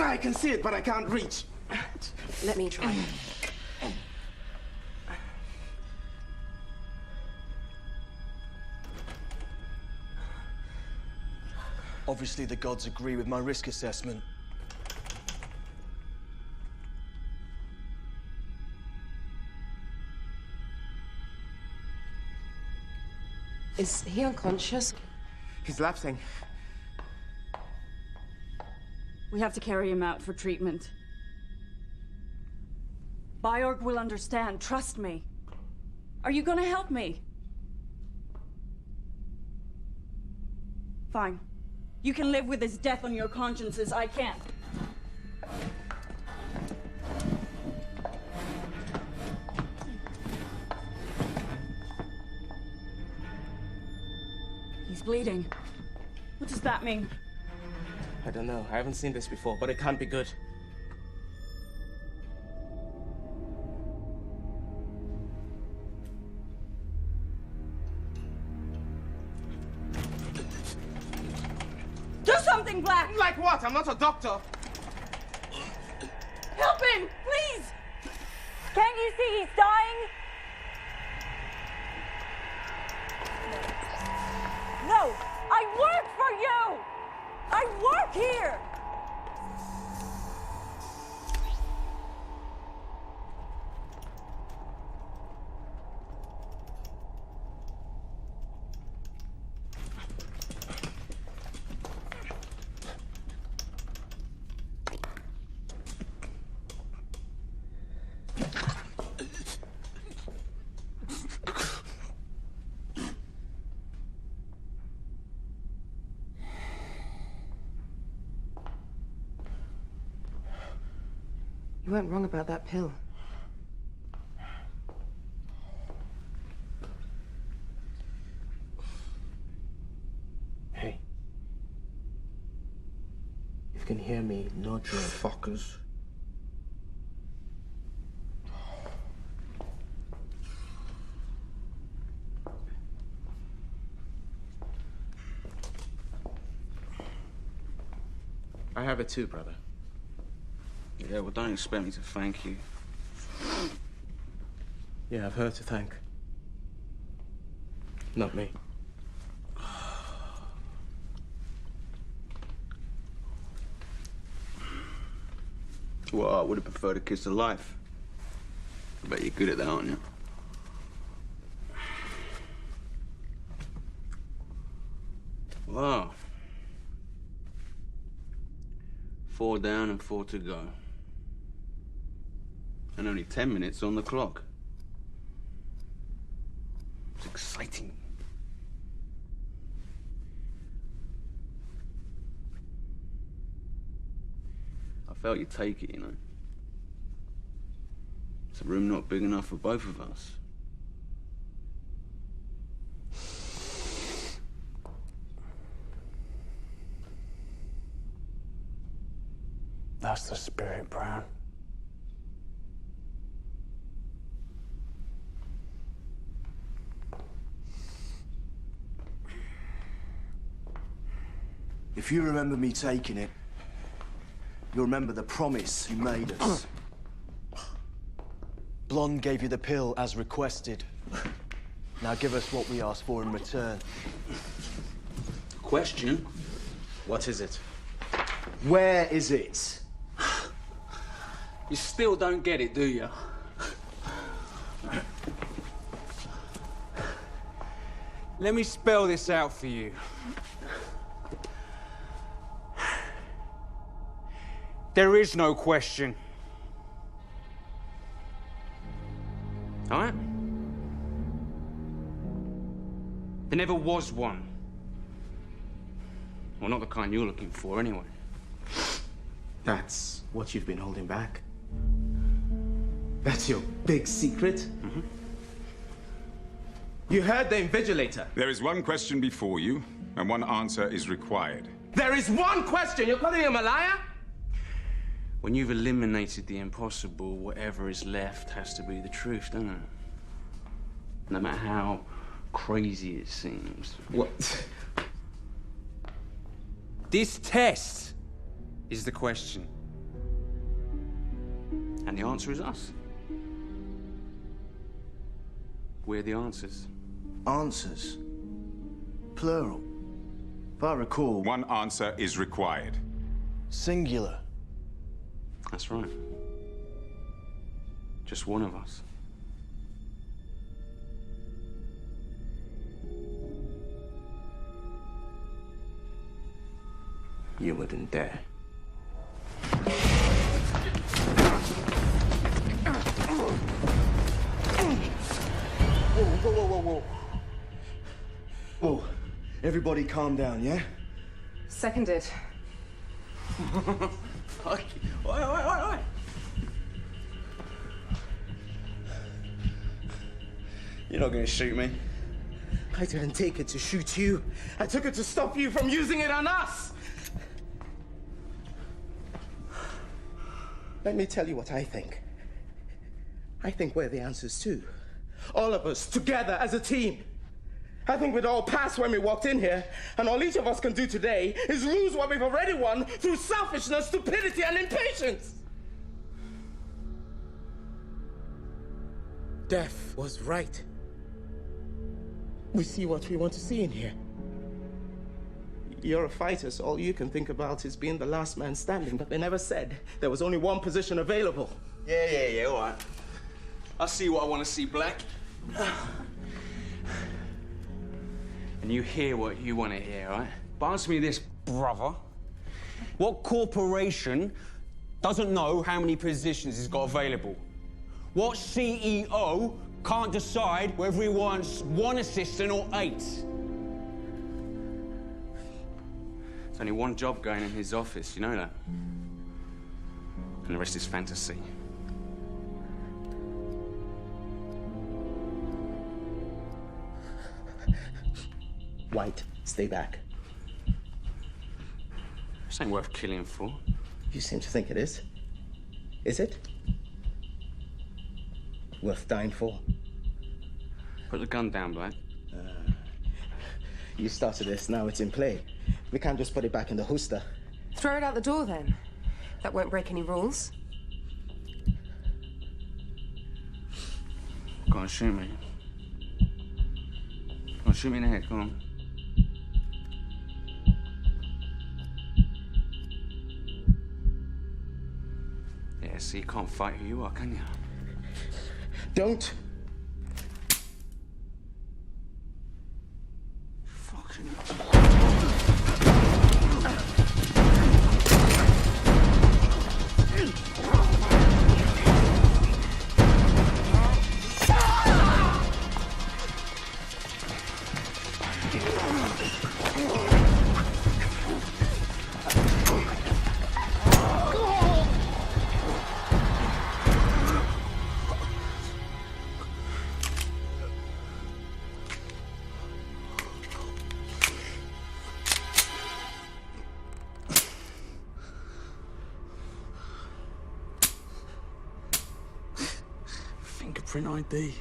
I can see it, but I can't reach. Let me try. Obviously, the gods agree with my risk assessment. Is he unconscious? He's lapsing. We have to carry him out for treatment. Byorg will understand, trust me. Are you gonna help me? Fine. You can live with his death on your consciences, I can't. He's bleeding. What does that mean? I don't know. I haven't seen this before, but it can't be good. Do something, Black! Like what? I'm not a doctor. Help him, please! Can't you see he's dying? No, I work for you! I work here! You weren't wrong about that pill. Hey. If you can hear me, nod your fuckers. I have it too, brother. Yeah, well, don't expect me to thank you. You have her to thank. Not me. Well, I would have preferred a kiss of life. I bet you're good at that, aren't you? Wow. 4 down and 4 to go. And only 10 minutes on the clock. It's exciting. I felt you'd take it, you know. It's a room not big enough for both of us. That's the spirit, Brown. If you remember me taking it, you'll remember the promise you made us. Blonde gave you the pill as requested. Now give us what we asked for in return. Question? What is it? Where is it? You still don't get it, do you? Let me spell this out for you. There is no question. All right? There never was one. Well, not the kind you're looking for, anyway. That's what you've been holding back? That's your big secret? Mm-hmm. You heard the invigilator. There is one question before you, and one answer is required. There is one question! You're calling him a liar? When you've eliminated the impossible, whatever is left has to be the truth, doesn't it? No matter how crazy it seems. What? This test is the question. And the answer is us. We're the answers. Answers? Plural. If I recall... One answer is required. Singular. That's right. Just one of us. You wouldn't dare. Whoa. Whoa. Everybody calm down, yeah? Seconded. Oi. You're not gonna shoot me. I didn't take it to shoot you. I took it to stop you from using it on us! Let me tell you what I think. I think we're the answers too. All of us, together as a team. I think we'd all pass when we walked in here, and all each of us can do today is lose what we've already won through selfishness, stupidity, and impatience. Death was right. We see what we want to see in here. You're a fighter, so all you can think about is being the last man standing, but they never said there was only one position available. Yeah, all right. I see what I want to see, Black. And you hear what you want to hear, right? But answer me this, brother. What corporation doesn't know how many positions it's got available? What CEO can't decide whether he wants one assistant or 8? There's only one job going in his office, you know that? And the rest is fantasy. White, stay back. This ain't worth killing for. You seem to think it is. Is it? Worth dying for? Put the gun down, Black. You started this, now it's in play. We can't just put it back in the holster. Throw it out the door, then. That won't break any rules. Go on, shoot me. Go on, shoot me in the head, go on. Yeah, so you can't fight who you are, can you? Don't. Fucking... Fingerprint ID.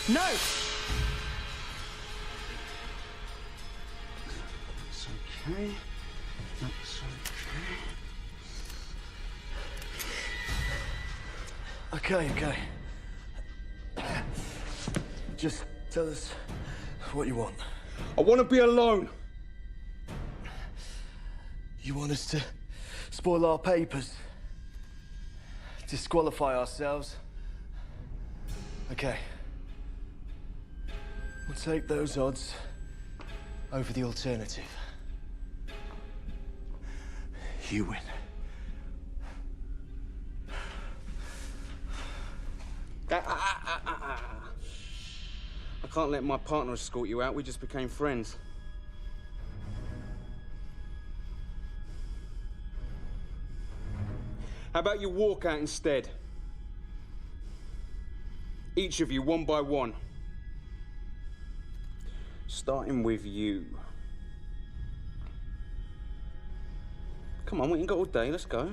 No! That's okay. That's okay. Okay. Just tell us what you want. I want to be alone. You want us to spoil our papers? Disqualify ourselves? Okay. We'll take those odds over the alternative. You win. I can't let my partner escort you out. We just became friends. How about you walk out instead? Each of you, one by one. Starting with you. Come on, we ain't got all day. Let's go.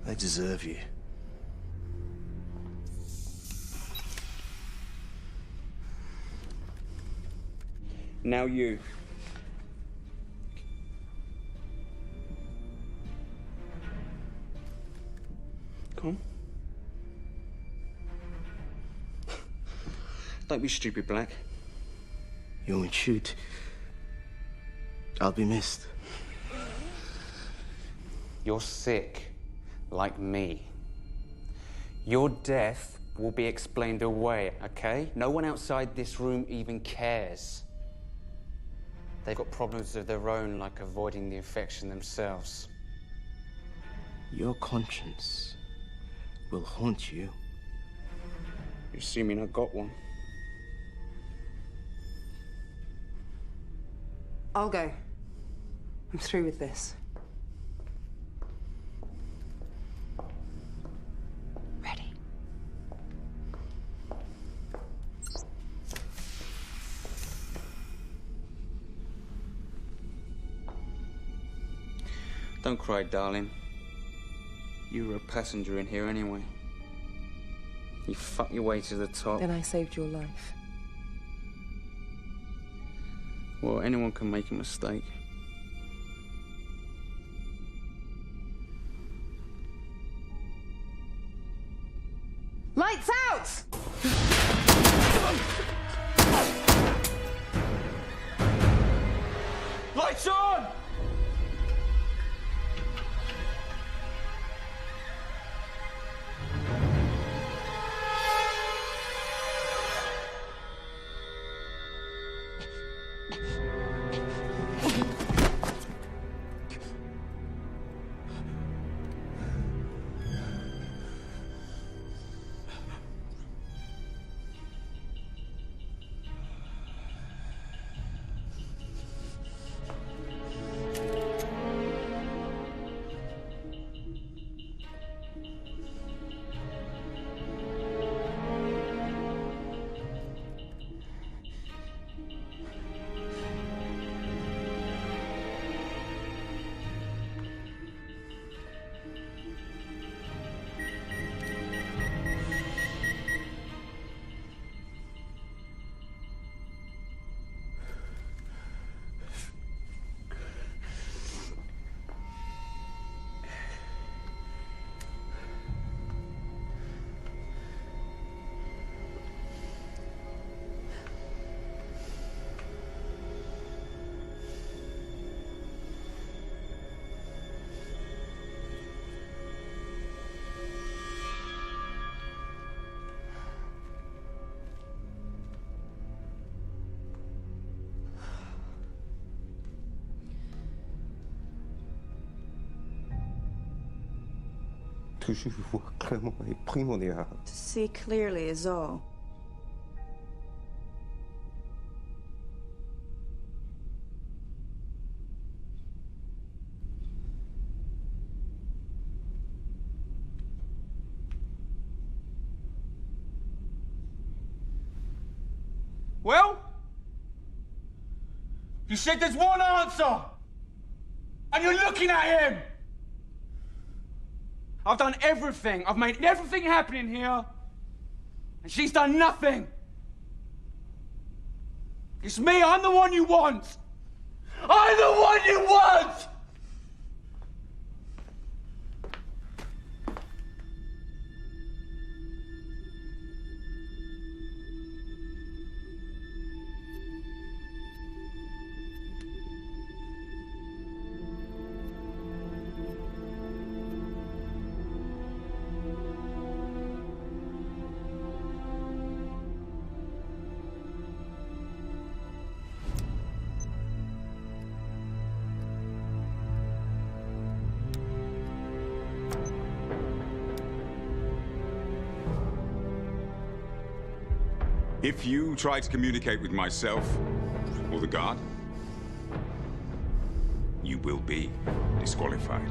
They deserve you. Now you. Come on. Don't be stupid, Black. You won't shoot. I'll be missed. You're sick, like me. Your death will be explained away, okay? No one outside this room even cares. They've got problems of their own, like avoiding the infection themselves. Your conscience will haunt you. You're assuming I got one. I'll go. I'm through with this. Ready. Don't cry, darling. You were a passenger in here anyway. You fucked your way to the top. Then I saved your life. Well, anyone can make a mistake. Lights out! Lights on! To see clearly is all. Well? You said there's one answer! And you're looking at him! I've done everything. I've made everything happen in here. And she's done nothing. It's me. I'm the one you want. I'm the one you want! If you try to communicate with myself or the guard, you will be disqualified.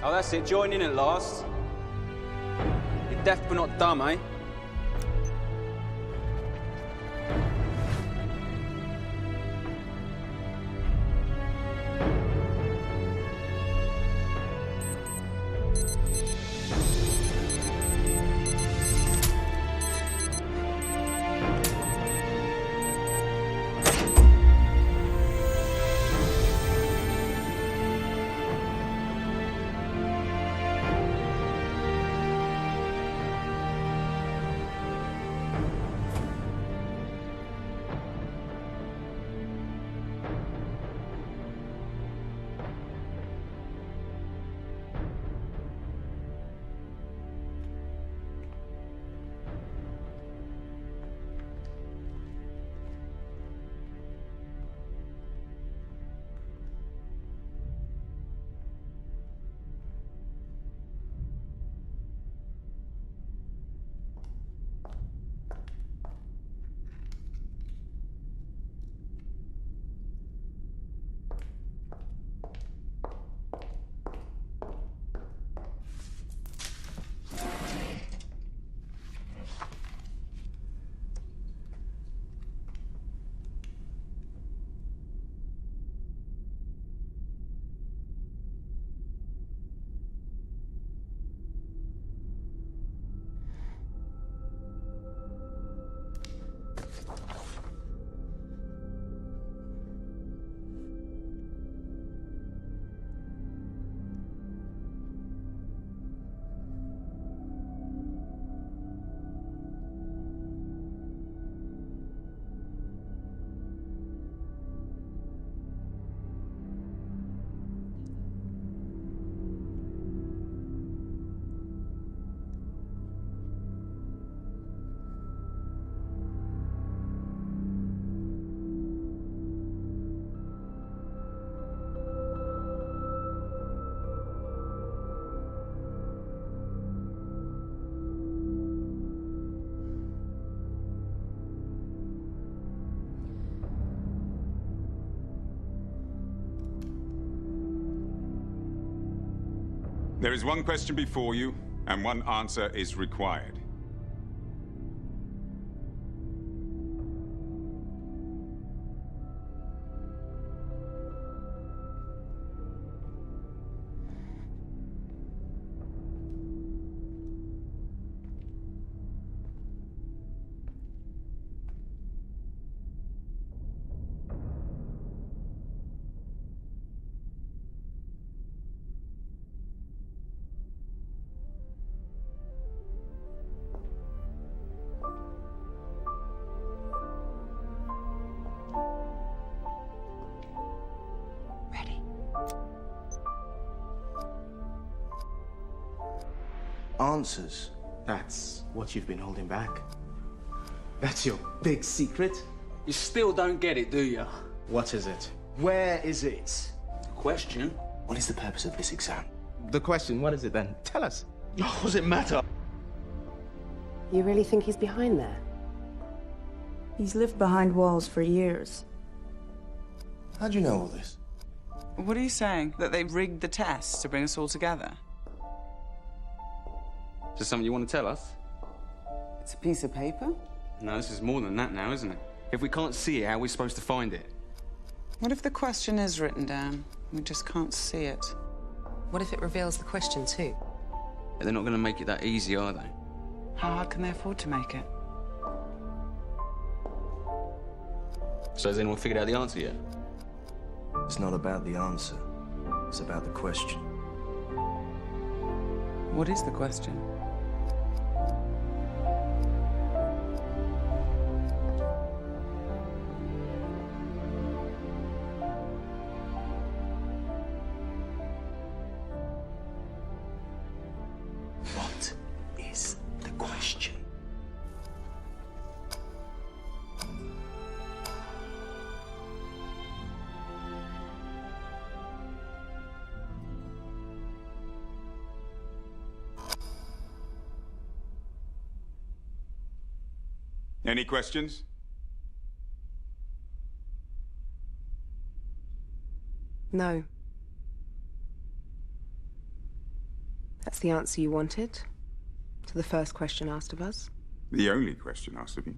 Oh, that's it. Join in at last. You're deaf but not dumb, eh? There is one question before you, and one answer is required. Answers. That's what you've been holding back. That's your big secret? You still don't get it, do you? What is it? Where is it? Question? What is the purpose of this exam? The question, what is it then? Tell us. What does it matter? You really think he's behind there? He's lived behind walls for years. How do you know all this? What are you saying? That they rigged the test to bring us all together? Is this something you want to tell us? It's a piece of paper? No, this is more than that now, isn't it? If we can't see it, how are we supposed to find it? What if the question is written down? We just can't see it. What if it reveals the question too? They're not going to make it that easy, are they? How hard can they afford to make it? So has anyone figured out the answer yet? It's not about the answer. It's about the question. What is the question? What is the question? Any questions? No. That's the answer you wanted to the first question asked of us? The only question asked of you.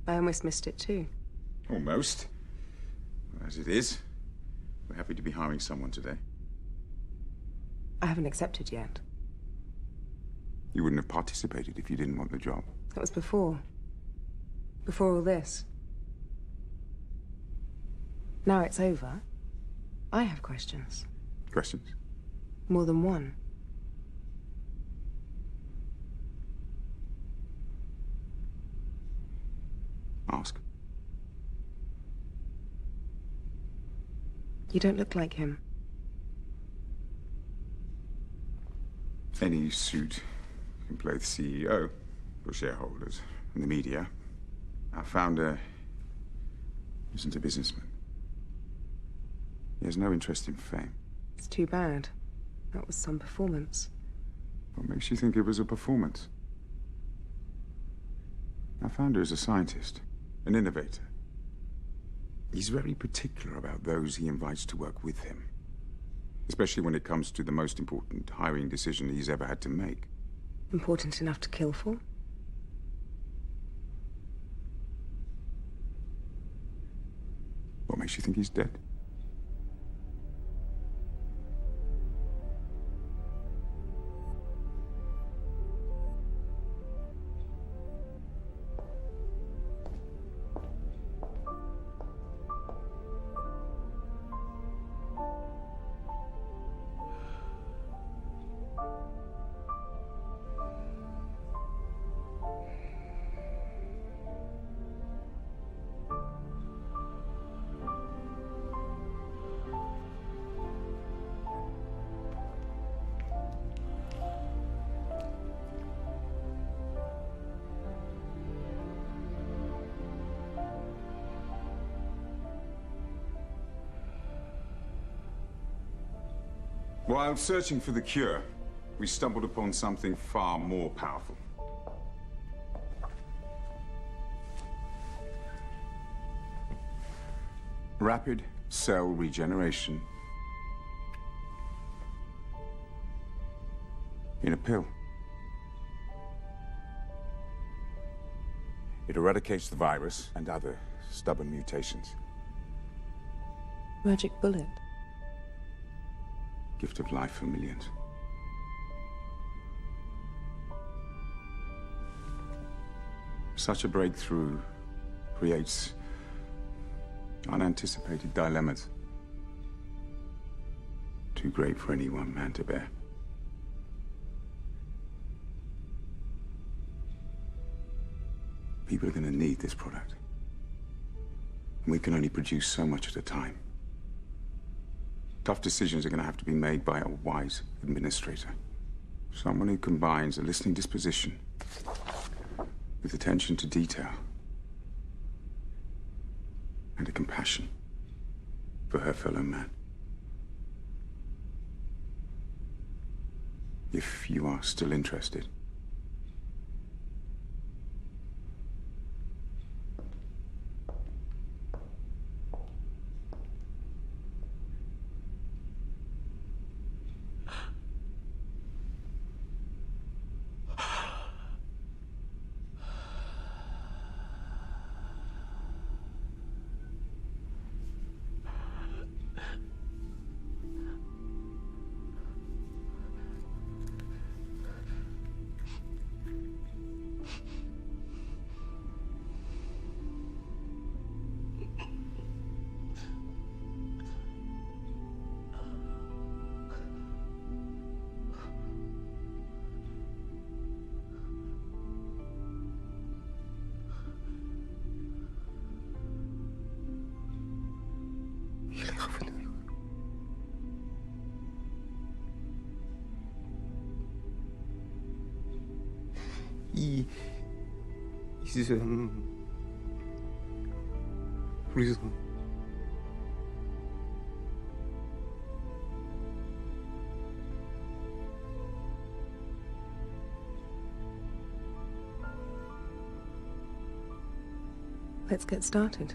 I almost missed it too. Almost. As it is, we're happy to be hiring someone today. I haven't accepted yet. You wouldn't have participated if you didn't want the job. That was before. Before all this. Now it's over. I have questions. Questions? More than one. Ask. You don't look like him. Any suit can play the CEO for shareholders and the media. Our founder isn't a businessman. He has no interest in fame. It's too bad. That was some performance. What makes you think it was a performance? Our founder is a scientist, an innovator. He's very particular about those he invites to work with him, especially when it comes to the most important hiring decision he's ever had to make. Important enough to kill for? What makes you think he's dead? While searching for the cure, we stumbled upon something far more powerful. Rapid cell regeneration in a pill. It eradicates the virus and other stubborn mutations. Magic bullet. Gift of life for millions. Such a breakthrough creates unanticipated dilemmas. Too great for any one man to bear. People are going to need this product. And we can only produce so much at a time. Tough decisions are going to have to be made by a wise administrator. Someone who combines a listening disposition with attention to detail and a compassion for her fellow man. If you are still interested. Let's get started.